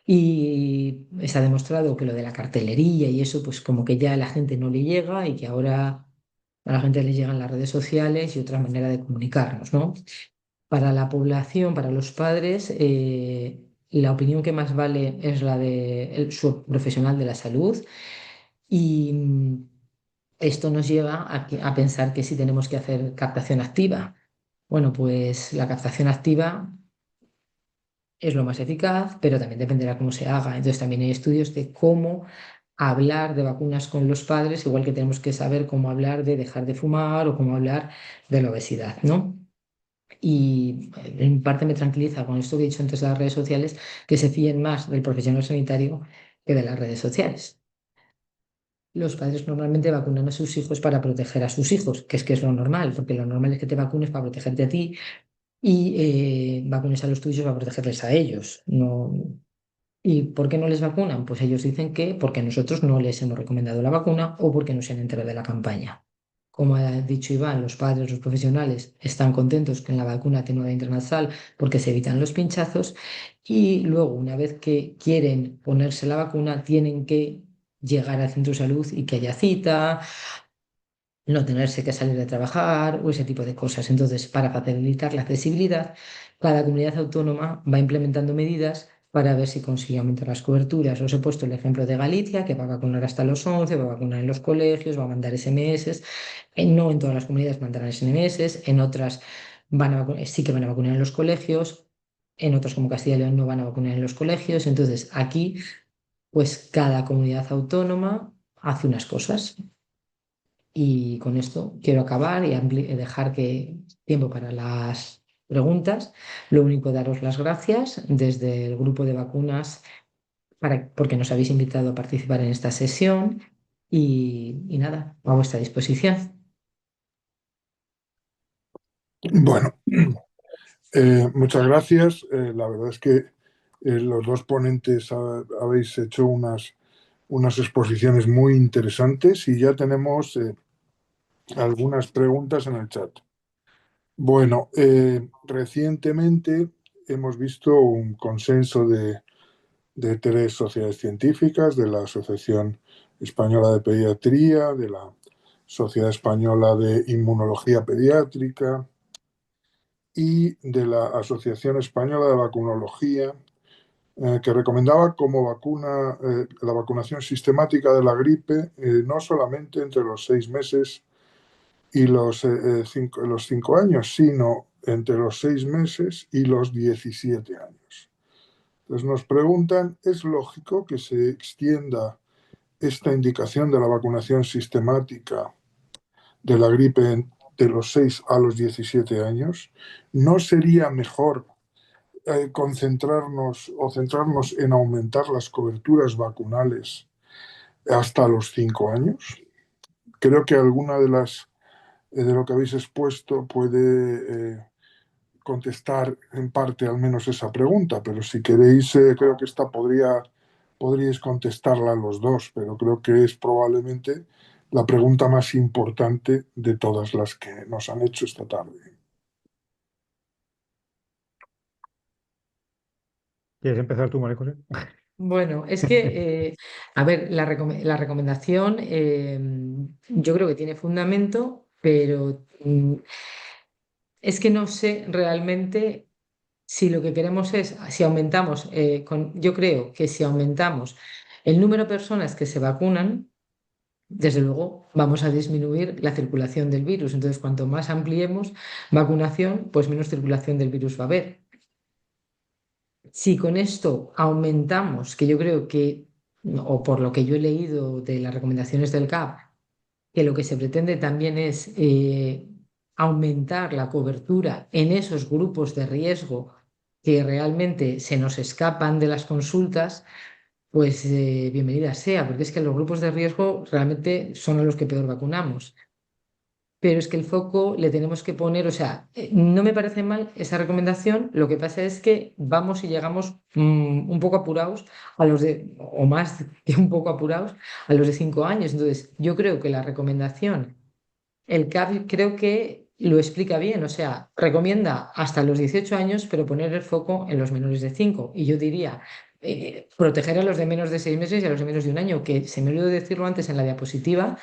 Y está demostrado que lo de la cartelería y eso, pues como que ya a la gente no le llega y que ahora a la gente le llegan las redes sociales y otra manera de comunicarnos, ¿no? Para la población, para los padres, la opinión que más vale es la de su profesional de la salud. Y esto nos lleva a pensar que si tenemos que hacer captación activa. Bueno, pues la captación activa es lo más eficaz, pero también dependerá cómo se haga. Entonces también hay estudios de cómo hablar de vacunas con los padres, igual que tenemos que saber cómo hablar de dejar de fumar o cómo hablar de la obesidad, ¿no? Y en parte me tranquiliza con esto que he dicho antes de las redes sociales, que se fíen más del profesional sanitario que de las redes sociales. Los padres normalmente vacunan a sus hijos para proteger a sus hijos, que es lo normal, porque lo normal es que te vacunes para protegerte a ti y vacunes a los tuyos para protegerles a ellos. No. ¿Y por qué no les vacunan? Pues ellos dicen que porque nosotros no les hemos recomendado la vacuna o porque no se han enterado de la campaña. Como ha dicho Iván, los padres, los profesionales están contentos con la vacuna atenuada intranasal porque se evitan los pinchazos, y luego, una vez que quieren ponerse la vacuna, tienen que llegar al centro de salud y que haya cita, no tenerse que salir de trabajar o ese tipo de cosas. Entonces, para facilitar la accesibilidad, cada comunidad autónoma va implementando medidas para ver si consigue aumentar las coberturas. Os he puesto el ejemplo de Galicia, que va a vacunar hasta los 11, va a vacunar en los colegios, va a mandar SMS. No en todas las comunidades mandarán SMS, en otras sí que van a vacunar en los colegios, en otras como Castilla y León no van a vacunar en los colegios. Entonces, aquí, pues cada comunidad autónoma hace unas cosas. Y con esto quiero acabar y dejar tiempo para las preguntas. Lo único, daros las gracias desde el grupo de vacunas porque nos habéis invitado a participar en esta sesión y nada, a vuestra disposición. Bueno, muchas gracias. La verdad es que los dos ponentes habéis hecho unas exposiciones muy interesantes y ya tenemos algunas preguntas en el chat. Bueno, recientemente hemos visto un consenso de tres sociedades científicas, de la Asociación Española de Pediatría, de la Sociedad Española de Inmunología Pediátrica y de la Asociación Española de Vacunología, que recomendaba como la vacunación sistemática de la gripe, no solamente entre los 6 meses y los 5 años, sino entre los 6 meses y los 17 años. Entonces nos preguntan, ¿es lógico que se extienda esta indicación de la vacunación sistemática de la gripe de los 6 a los 17 años? ¿No sería mejor concentrarnos o centrarnos en aumentar las coberturas vacunales hasta los 5 años? Creo que alguna de lo que habéis expuesto puede contestar en parte al menos esa pregunta, pero si queréis, creo que esta podríais contestarla los dos, pero creo que es probablemente la pregunta más importante de todas las que nos han hecho esta tarde. ¿Quieres empezar tú, María José? Bueno, es que, a ver, la recomendación yo creo que tiene fundamento, pero es que no sé realmente si lo que queremos es, si aumentamos, yo creo que si aumentamos el número de personas que se vacunan, desde luego vamos a disminuir la circulación del virus. Entonces, cuanto más ampliemos vacunación, pues menos circulación del virus va a haber. Si con esto aumentamos, que yo creo que, o por lo que yo he leído de las recomendaciones del CAP, que lo que se pretende también es aumentar la cobertura en esos grupos de riesgo que realmente se nos escapan de las consultas, pues bienvenida sea, porque es que los grupos de riesgo realmente son a los que peor vacunamos. Pero es que el foco le tenemos que poner, o sea, no me parece mal esa recomendación, lo que pasa es que vamos y llegamos un poco apurados a los de, o más que un poco apurados, a los de 5 años. Entonces, yo creo que la recomendación, el CAP creo que lo explica bien, o sea, recomienda hasta los 18 años, pero poner el foco en los menores de 5. Y yo diría, proteger a los de menos de 6 meses y a los de menos de un año, que se me olvidó decirlo antes en la diapositiva,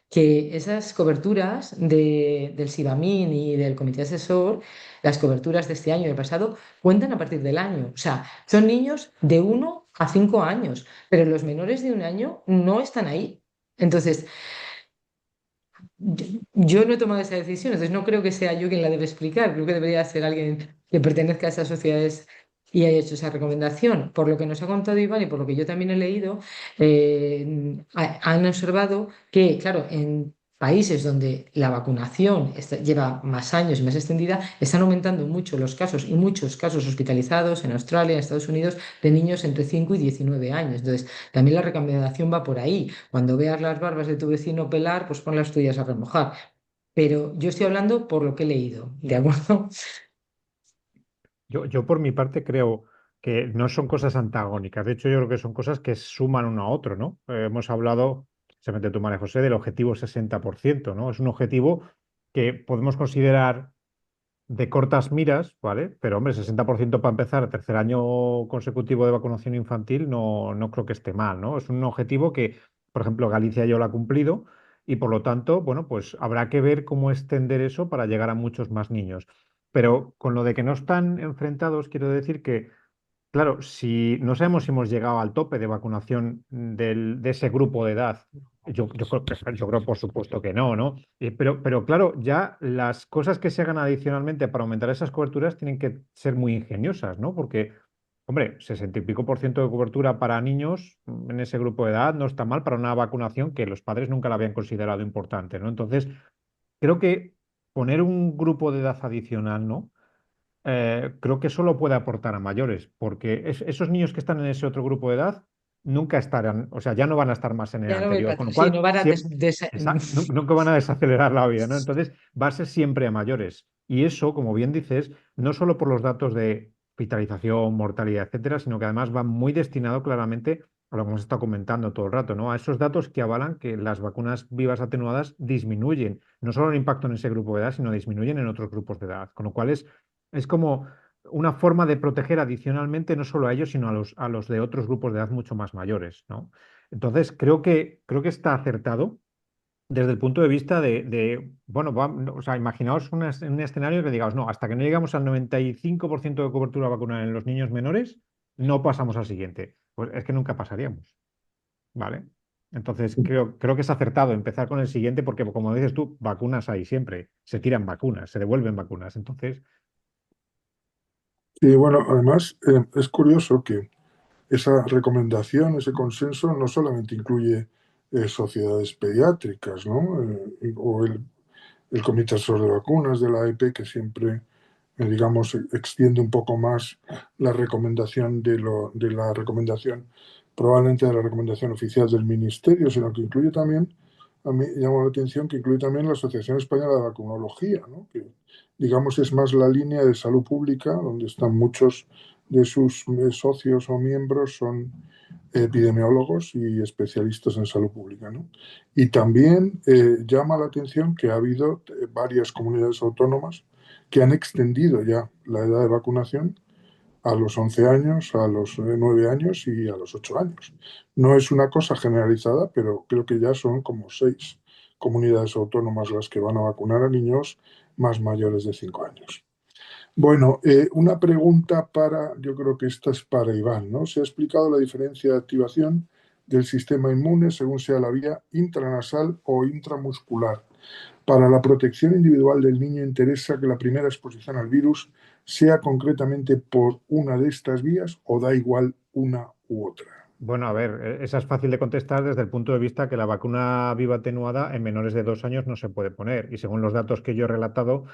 que esas coberturas del SIVAMIN y del comité asesor, las coberturas de este año y del pasado, cuentan a partir del año. O sea, son niños de 1 a 5 años, pero los menores de un año no están ahí. Entonces, yo no he tomado esa decisión, entonces no creo que sea yo quien la debe explicar, creo que debería ser alguien que pertenezca a esas sociedades y haya hecho esa recomendación. Por lo que nos ha contado Iván y por lo que yo también he leído, han observado que, claro, en países donde la vacunación lleva más años y más extendida, están aumentando mucho los casos y muchos casos hospitalizados en Australia, en Estados Unidos, de niños entre 5 y 19 años. Entonces, también la recomendación va por ahí. Cuando veas las barbas de tu vecino pelar, pues pon las tuyas a remojar. Pero yo estoy hablando por lo que he leído, ¿de acuerdo? Yo por mi parte creo que no son cosas antagónicas. De hecho, yo creo que son cosas que suman uno a otro, ¿no? Hemos hablado, precisamente tú, María José, del objetivo 60%, ¿no? Es un objetivo que podemos considerar de cortas miras, ¿vale? Pero, hombre, 60% para empezar, tercer año consecutivo de vacunación infantil, no creo que esté mal, ¿no? Es un objetivo que, por ejemplo, Galicia ya lo ha cumplido y, por lo tanto, bueno, pues habrá que ver cómo extender eso para llegar a muchos más niños. Pero con lo de que no están enfrentados, quiero decir que, claro, si no sabemos si hemos llegado al tope de vacunación de ese grupo de edad, yo creo por supuesto que no, ¿no? Pero claro, ya las cosas que se hagan adicionalmente para aumentar esas coberturas tienen que ser muy ingeniosas, ¿no? Porque, hombre, 60 y pico por ciento de cobertura para niños en ese grupo de edad no está mal para una vacunación que los padres nunca la habían considerado importante, ¿no? Entonces, creo que poner un grupo de edad adicional, ¿no? Creo que solo puede aportar a mayores, porque esos niños que están en ese otro grupo de edad nunca estarán, o sea, ya no van a estar más en el Ya no me anterior, con pasa. lo Sí, no cual van a siempre, nunca van a desacelerar la vida, ¿no? Entonces va a ser siempre a mayores. Y eso, como bien dices, no solo por los datos de hospitalización, mortalidad, etcétera, sino que además va muy destinado claramente a lo que hemos estado comentando todo el rato, ¿no? A esos datos que avalan que las vacunas vivas atenuadas disminuyen, no solo el impacto en ese grupo de edad, sino disminuyen en otros grupos de edad. Con lo cual es como una forma de proteger adicionalmente no solo a ellos, sino a los de otros grupos de edad mucho más mayores, ¿no? Entonces, creo que está acertado desde el punto de vista bueno, o sea, imaginaos un escenario que digamos, no, hasta que no llegamos al 95% de cobertura vacunal en los niños menores, no pasamos al siguiente. Pues es que nunca pasaríamos, ¿vale? Entonces, creo que es acertado empezar con el siguiente porque, como dices tú, vacunas hay siempre, se tiran vacunas, se devuelven vacunas. Entonces, Y bueno, además es curioso que esa recomendación, ese consenso, no solamente incluye sociedades pediátricas, ¿no? O el Comité Asesor de Vacunas de la AEP, que siempre, digamos, extiende un poco más la recomendación de la recomendación, probablemente de la recomendación oficial del Ministerio, sino que incluye también, a mí llama la atención que incluye también la Asociación Española de Vacunología, ¿no? Que, digamos, es más la línea de salud pública, donde están muchos de sus socios o miembros, son epidemiólogos y especialistas en salud pública, ¿no? Y también llama la atención que ha habido varias comunidades autónomas que han extendido ya la edad de vacunación a los 11 años, a los 9 años y a los 8 años. No es una cosa generalizada, pero creo que ya son como 6 comunidades autónomas las que van a vacunar a niños más mayores de 5 años. Bueno, una pregunta yo creo que esta es para Iván, ¿no? Se ha explicado la diferencia de activación del sistema inmune según sea la vía intranasal o intramuscular. Para la protección individual del niño interesa que la primera exposición al virus sea concretamente por una de estas vías o da igual una u otra? Bueno, a ver, esa es fácil de contestar desde el punto de vista que la vacuna viva atenuada en menores de 2 años no se puede poner. Y según los datos que yo he relatado,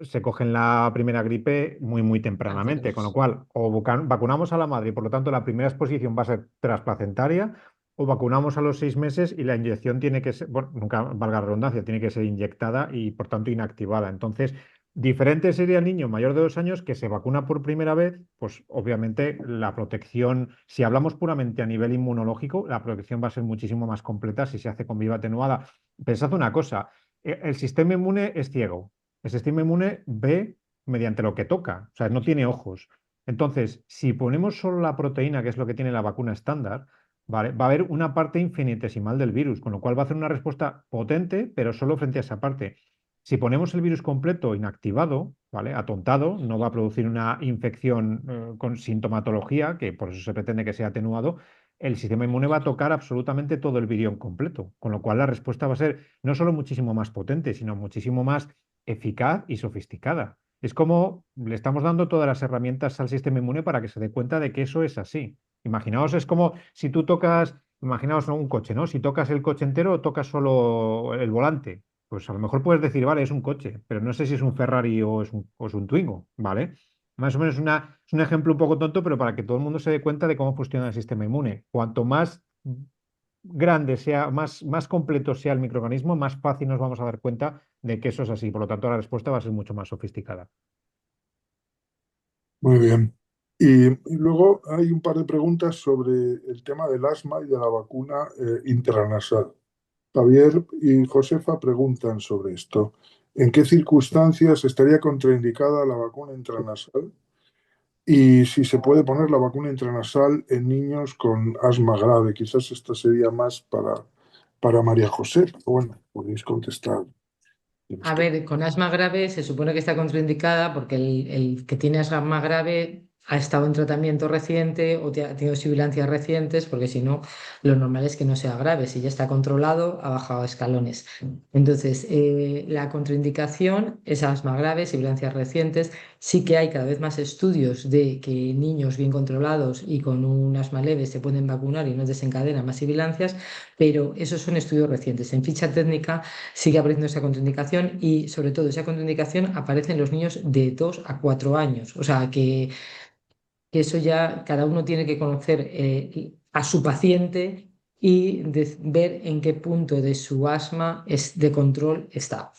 se cogen la primera gripe muy, muy tempranamente, con lo Antes. cual o vacunamos a la madre y por lo tanto la primera exposición va a ser transplacentaria, o vacunamos a los 6 meses y la inyección tiene que ser, bueno, nunca valga la redundancia, tiene que ser inyectada y por tanto inactivada. Entonces, diferente sería el niño mayor de 2 años que se vacuna por primera vez, pues obviamente la protección, si hablamos puramente a nivel inmunológico, la protección va a ser muchísimo más completa si se hace con viva atenuada. Pensad una cosa, el sistema inmune es ciego. El sistema inmune ve mediante lo que toca, o sea, no tiene ojos. Entonces, si ponemos solo la proteína, que es lo que tiene la vacuna estándar, ¿vale? Va a haber una parte infinitesimal del virus, con lo cual va a hacer una respuesta potente, pero solo frente a esa parte. Si ponemos el virus completo inactivado, ¿vale? Atontado, no va a producir una infección con sintomatología, que por eso se pretende que sea atenuado. El sistema inmune va a tocar absolutamente todo el virión completo, con lo cual la respuesta va a ser no solo muchísimo más potente, sino muchísimo más eficaz y sofisticada. Es como le estamos dando todas las herramientas al sistema inmune para que se dé cuenta de que eso es así. Imaginaos, es como si tú tocas, imaginaos un coche, ¿no? Si tocas el coche entero o tocas solo el volante. Pues a lo mejor puedes decir, vale, es un coche, pero no sé si es un Ferrari o es un Twingo, ¿vale? Más o menos es un ejemplo un poco tonto, pero para que todo el mundo se dé cuenta de cómo funciona el sistema inmune. Cuanto más grande sea, más completo sea el microorganismo, más fácil nos vamos a dar cuenta de que eso es así. Por lo tanto, la respuesta va a ser mucho más sofisticada. Muy bien. Y luego hay un par de preguntas sobre el tema del asma y de la vacuna intranasal. Javier y Josefa preguntan sobre esto. ¿En qué circunstancias estaría contraindicada la vacuna intranasal? Y si se puede poner la vacuna intranasal en niños con asma grave. Quizás esta sería más para María José. Pero bueno, podéis contestar. A ver, con asma grave se supone que está contraindicada porque el que tiene asma grave ha estado en tratamiento reciente o ha tenido sibilancias recientes, porque si no, lo normal es que no sea grave. Si ya está controlado, ha bajado a escalones. Entonces, la contraindicación es asma grave, sibilancias recientes. Sí que hay cada vez más estudios de que niños bien controlados y con un asma leve se pueden vacunar y no desencadenan más sibilancias, pero esos son estudios recientes. En ficha técnica sigue apareciendo esa contraindicación y sobre todo esa contraindicación aparece en los niños de 2 a 4 años. O sea que eso ya cada uno tiene que conocer a su paciente y ver en qué punto de su asma de control está.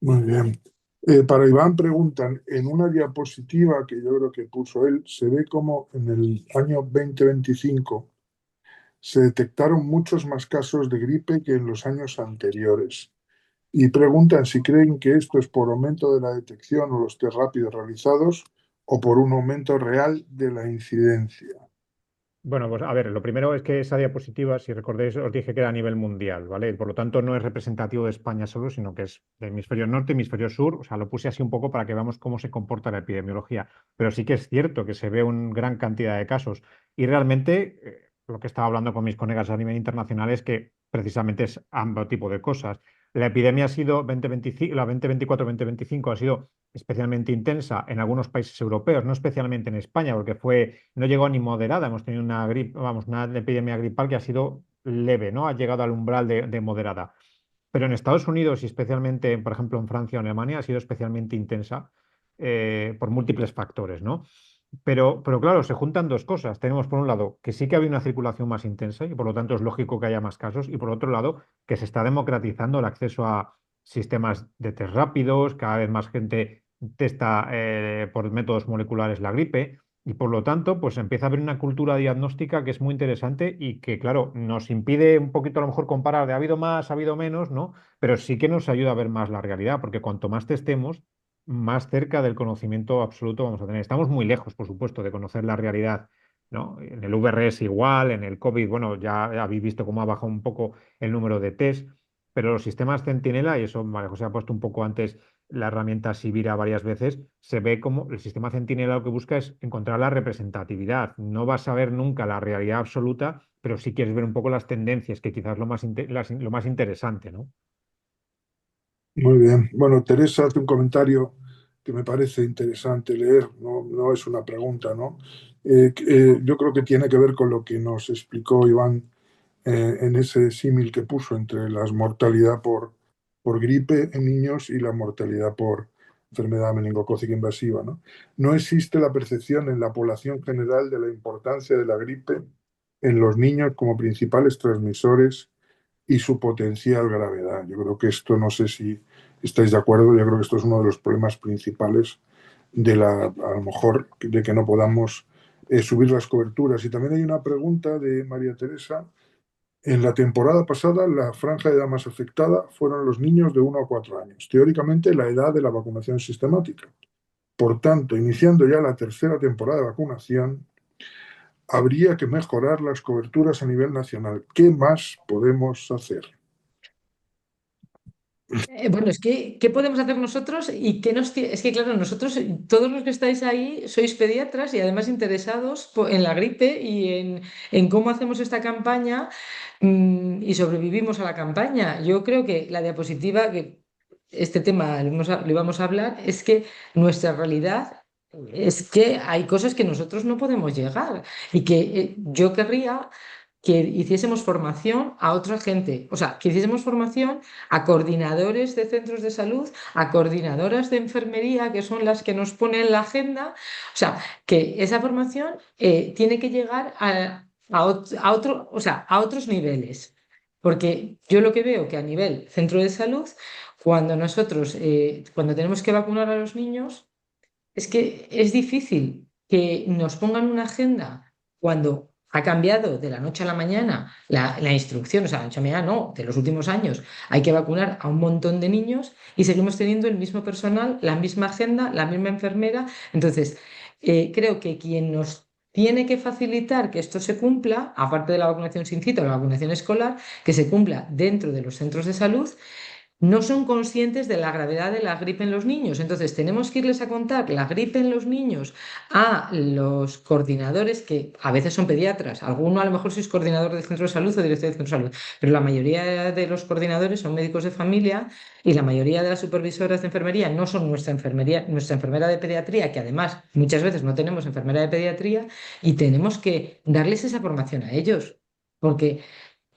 Muy bien. Para Iván preguntan, en una diapositiva que yo creo que puso él, se ve como en el año 2025 se detectaron muchos más casos de gripe que en los años anteriores. Y preguntan si creen que esto es por aumento de la detección o los test rápidos realizados o por un aumento real de la incidencia. Bueno, pues a ver, lo primero es que esa diapositiva, si recordáis, os dije que era a nivel mundial, ¿vale? Por lo tanto, no es representativo de España solo, sino que es de hemisferio norte, hemisferio sur. O sea, lo puse así un poco para que veamos cómo se comporta la epidemiología. Pero sí que es cierto que se ve una gran cantidad de casos. Y realmente, lo que estaba hablando con mis colegas a nivel internacional es que precisamente es ambos tipo de cosas. La epidemia ha sido 2025, la 2024-2025 ha sido especialmente intensa en algunos países europeos, no especialmente en España, porque no llegó ni moderada. Hemos tenido una gripe, vamos, una epidemia gripal que ha sido leve, ¿no? Ha llegado al umbral de moderada. Pero en Estados Unidos y especialmente, por ejemplo, en Francia o Alemania, ha sido especialmente intensa por múltiples factores, ¿no? Pero claro, se juntan dos cosas. Tenemos por un lado que sí que había una circulación más intensa y por lo tanto es lógico que haya más casos y por otro lado que se está democratizando el acceso a sistemas de test rápidos, cada vez más gente testa por métodos moleculares la gripe y por lo tanto pues empieza a haber una cultura diagnóstica que es muy interesante y que claro, nos impide un poquito a lo mejor comparar de ha habido más, ha habido menos, ¿no? Pero sí que nos ayuda a ver más la realidad porque cuanto más testemos más cerca del conocimiento absoluto vamos a tener. Estamos muy lejos, por supuesto, de conocer la realidad, ¿no? En el VRS igual, en el COVID, bueno, ya habéis visto cómo ha bajado un poco el número de test, pero los sistemas Centinela, y eso María José ha puesto un poco antes la herramienta Sibira varias veces, se ve como el sistema Centinela lo que busca es encontrar la representatividad. No vas a ver nunca la realidad absoluta, pero sí quieres ver un poco las tendencias, que quizás es lo más interesante, ¿no? Muy bien. Bueno, Teresa hace un comentario que me parece interesante leer, no es una pregunta, ¿no? Yo creo que tiene que ver con lo que nos explicó Iván en ese símil que puso entre la mortalidad por gripe en niños y la mortalidad por enfermedad meningocócica invasiva, ¿no? No existe la percepción en la población general de la importancia de la gripe en los niños como principales transmisores y su potencial gravedad. Yo creo que esto, no sé si estáis de acuerdo, yo creo que esto es uno de los problemas principales a lo mejor, de que no podamos subir las coberturas. Y también hay una pregunta de María Teresa. En la temporada pasada, la franja de edad más afectada fueron los niños de 1 a 4 años, teóricamente la edad de la vacunación sistemática. Por tanto, iniciando ya la tercera temporada de vacunación, habría que mejorar las coberturas a nivel nacional. ¿Qué más podemos hacer? Bueno, es que, ¿qué podemos hacer nosotros y qué es que, claro, nosotros, todos los que estáis ahí, sois pediatras y además interesados en la gripe y en cómo hacemos esta campaña y sobrevivimos a la campaña. Yo creo que la diapositiva, que este tema lo íbamos a hablar, es que nuestra realidad es que hay cosas que nosotros no podemos llegar y que yo querría que hiciésemos formación a otra gente, o sea, que hiciésemos formación a coordinadores de centros de salud, a coordinadoras de enfermería, que son las que nos ponen la agenda, o sea, que esa formación tiene que llegar o sea, a otros niveles. Porque yo lo que veo que a nivel centro de salud, cuando nosotros, cuando tenemos que vacunar a los niños, es que es difícil que nos pongan una agenda cuando ha cambiado de la noche a la mañana la instrucción, o sea, la noche a la mañana no, de los últimos años hay que vacunar a un montón de niños y seguimos teniendo el mismo personal, la misma agenda, la misma enfermera. Entonces, creo que quien nos tiene que facilitar que esto se cumpla, aparte de la vacunación sin cita o la vacunación escolar, que se cumpla dentro de los centros de salud, no son conscientes de la gravedad de la gripe en los niños. Entonces, tenemos que irles a contar la gripe en los niños a los coordinadores, que a veces son pediatras. Alguno a lo mejor sois coordinador del centro de salud o director del centro de salud, pero la mayoría de los coordinadores son médicos de familia y la mayoría de las supervisoras de enfermería no son nuestra enfermería, nuestra enfermera de pediatría, que además muchas veces no tenemos enfermera de pediatría y tenemos que darles esa formación a ellos. Porque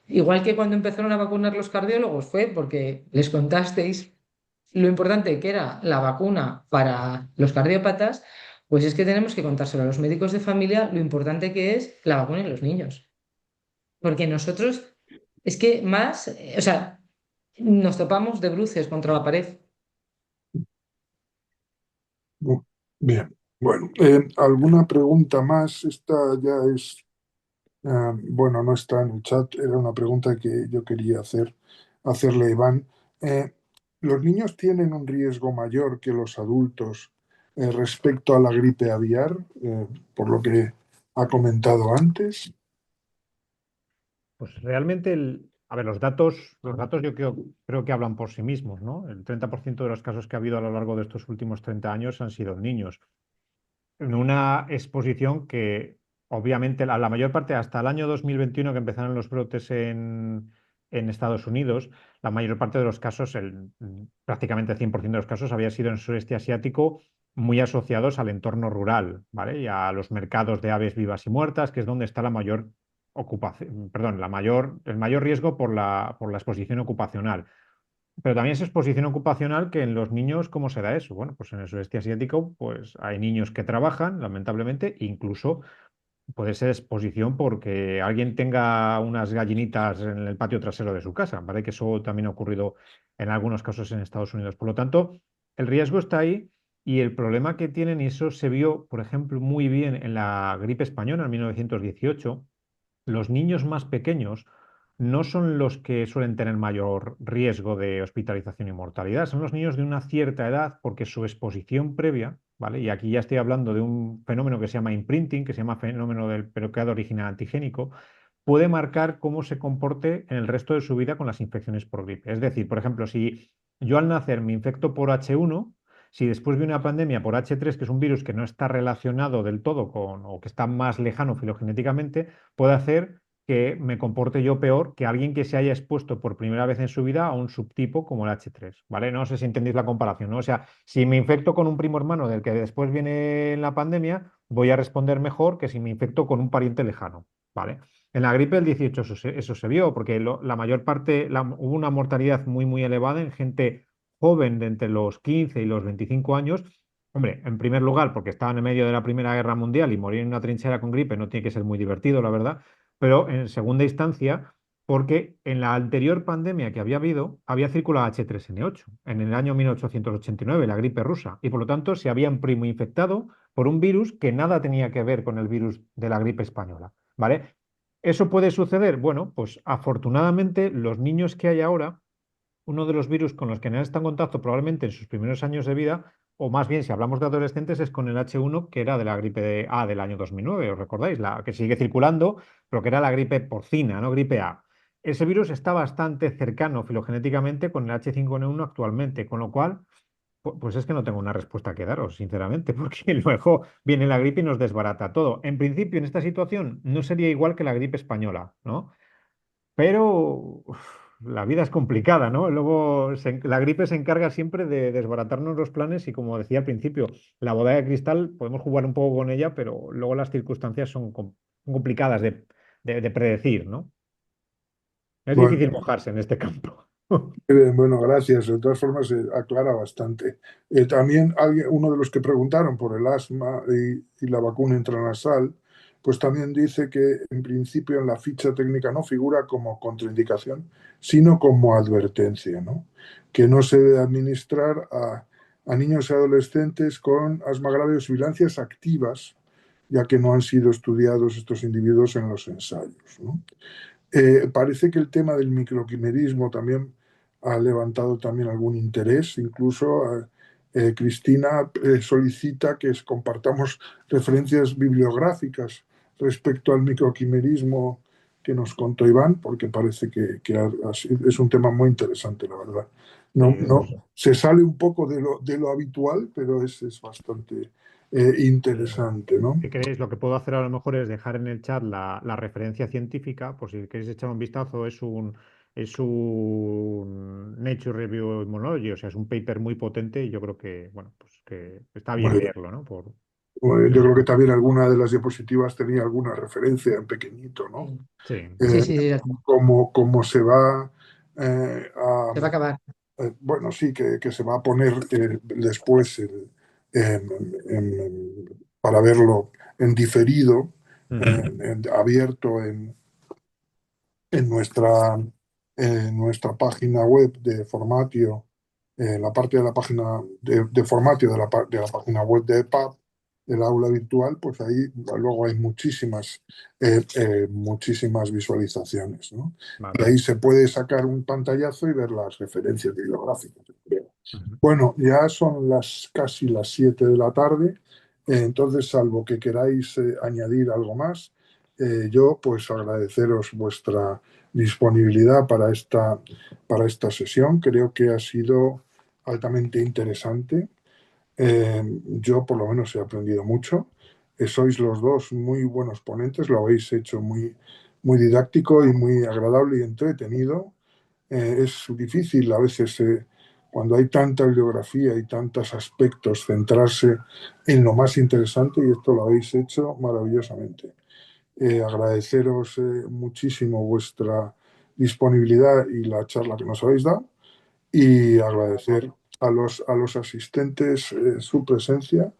igual que cuando empezaron a vacunar los cardiólogos fue porque les contasteis lo importante que era la vacuna para los cardiópatas, pues es que tenemos que contárselo a los médicos de familia lo importante que es la vacuna en los niños. Porque nosotros es que más, o sea, nos topamos de bruces contra la pared. Bien, bueno, ¿alguna pregunta más? Esta ya es, bueno, no está en el chat, era una pregunta que yo quería hacerle a Iván. Eh, ¿Los niños tienen un riesgo mayor que los adultos respecto a la gripe aviar, por lo que ha comentado antes? Pues realmente, a ver, los datos yo creo que hablan por sí mismos, ¿no? El 30% de los casos que ha habido a lo largo de estos últimos 30 años han sido en niños. En una exposición que, obviamente, la mayor parte, hasta el año 2021 que empezaron los brotes en Estados Unidos, la mayor parte de los casos, prácticamente 100% de los casos, había sido en el sureste asiático, muy asociados al entorno rural, ¿vale? Y a los mercados de aves vivas y muertas, que es donde está la mayor ocupación, perdón, el mayor riesgo por la exposición ocupacional. Pero también es exposición ocupacional que en los niños, ¿cómo se da eso? Bueno, pues en el sudeste asiático, pues hay niños que trabajan, lamentablemente, incluso puede ser exposición porque alguien tenga unas gallinitas en el patio trasero de su casa, ¿vale? Que eso también ha ocurrido en algunos casos en Estados Unidos. Por lo tanto, el riesgo está ahí y el problema que tienen, y eso se vio, por ejemplo, muy bien en la gripe española en 1918, los niños más pequeños no son los que suelen tener mayor riesgo de hospitalización y mortalidad, son los niños de una cierta edad porque su exposición previa, ¿vale? Y aquí ya estoy hablando de un fenómeno que se llama imprinting, que se llama fenómeno del peroxidado original antigénico, puede marcar cómo se comporte en el resto de su vida con las infecciones por gripe. Es decir, por ejemplo, si yo al nacer me infecto por H1, si después de una pandemia por H3, que es un virus que no está relacionado del todo con, o que está más lejano filogenéticamente, puede hacer que me comporte yo peor que alguien que se haya expuesto por primera vez en su vida a un subtipo como el H3, ¿vale? No sé si entendéis la comparación, ¿no? O sea, si me infecto con un primo hermano del que después viene la pandemia, voy a responder mejor que si me infecto con un pariente lejano, ¿vale? En la gripe del 18 eso se vio, porque la mayor parte, hubo una mortalidad muy, muy elevada en gente joven de entre los 15 y los 25 años. Hombre, en primer lugar, porque estaban en medio de la Primera Guerra Mundial y morir en una trinchera con gripe no tiene que ser muy divertido, la verdad. Pero en segunda instancia, porque en la anterior pandemia que había habido, había circulado H3N8 en el año 1889, la gripe rusa, y por lo tanto se habían primo infectado por un virus que nada tenía que ver con el virus de la gripe española, ¿vale? ¿Eso puede suceder? Bueno, pues afortunadamente los niños que hay ahora, uno de los virus con los que no están en contacto probablemente en sus primeros años de vida, o más bien si hablamos de adolescentes, es con el H1 que era de la gripe A del año 2009, ¿os recordáis? La que sigue circulando, pero que era la gripe porcina, no gripe A. Ese virus está bastante cercano filogenéticamente con el H5N1 actualmente, con lo cual, pues es que no tengo una respuesta que daros, sinceramente, porque luego viene la gripe y nos desbarata todo. En principio, en esta situación no sería igual que la gripe española, ¿no? Pero la vida es complicada, ¿no? Luego la gripe se encarga siempre de desbaratarnos los planes y como decía al principio, la bola de cristal podemos jugar un poco con ella, pero luego las circunstancias son complicadas de predecir, ¿no? Es Bueno, difícil mojarse en este campo. bueno, gracias. De todas formas, aclara bastante. También uno de los que preguntaron por el asma y la vacuna intranasal, pues también dice que en principio en la ficha técnica no figura como contraindicación, sino como advertencia, ¿no? Que no se debe administrar a niños y adolescentes con asma grave o sibilancias activas, ya que no han sido estudiados estos individuos en los ensayos, ¿no? Parece que el tema del microquimerismo también ha levantado también algún interés. Incluso Cristina solicita que compartamos referencias bibliográficas respecto al microquimerismo que nos contó Iván, porque parece que es un tema muy interesante, la verdad. No, Sí, no, se sale un poco de lo habitual, pero es bastante interesante, ¿no? si queréis, lo que puedo hacer a lo mejor es dejar en el chat la referencia científica, por si queréis echar un vistazo, es un Nature Review Immunology, o sea, es un paper muy potente y yo creo que, bueno, pues que está bien Bueno, leerlo, ¿no? yo creo que también alguna de las diapositivas tenía alguna referencia en pequeñito, ¿no? Sí, Sí. sí, Eh, sí, sí, ya está. cómo se va Se va a acabar. bueno, sí, que se va a poner después em, para verlo en diferido, Ujú. abierto en nuestra, en nuestra página web de Formatio, en la parte de la página de Formatio de la página web de EPUB, del aula virtual, pues ahí luego hay muchísimas visualizaciones, ¿no? Y Vale. ahí se puede sacar un pantallazo y ver las referencias bibliográficas. Ujú. Bueno, ya son casi las 7 de la tarde, entonces, salvo que queráis añadir algo más, yo pues agradeceros vuestra disponibilidad para esta sesión. Creo que ha sido altamente interesante. Yo por lo menos he aprendido mucho. Sois los dos muy buenos ponentes, lo habéis hecho muy, muy didáctico y muy agradable y entretenido. Es difícil a veces, cuando hay tanta bibliografía y tantos aspectos, centrarse en lo más interesante y esto lo habéis hecho maravillosamente. Agradeceros muchísimo vuestra disponibilidad y la charla que nos habéis dado y agradecer a los asistentes su presencia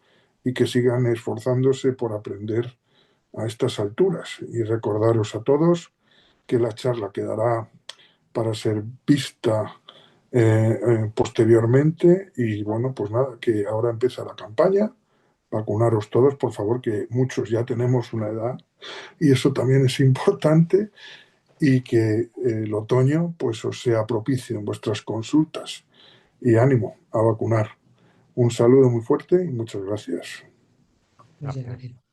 y que sigan esforzándose por aprender a estas alturas. Y recordaros a todos que la charla quedará para ser vista posteriormente y bueno, pues nada, que ahora empieza la campaña. Vacunaros todos, por favor, que muchos ya tenemos una edad y eso también es importante y que el otoño pues os sea propicio en vuestras consultas y ánimo a vacunar. Un saludo muy fuerte y muchas gracias. Muchas Gracias. gracias.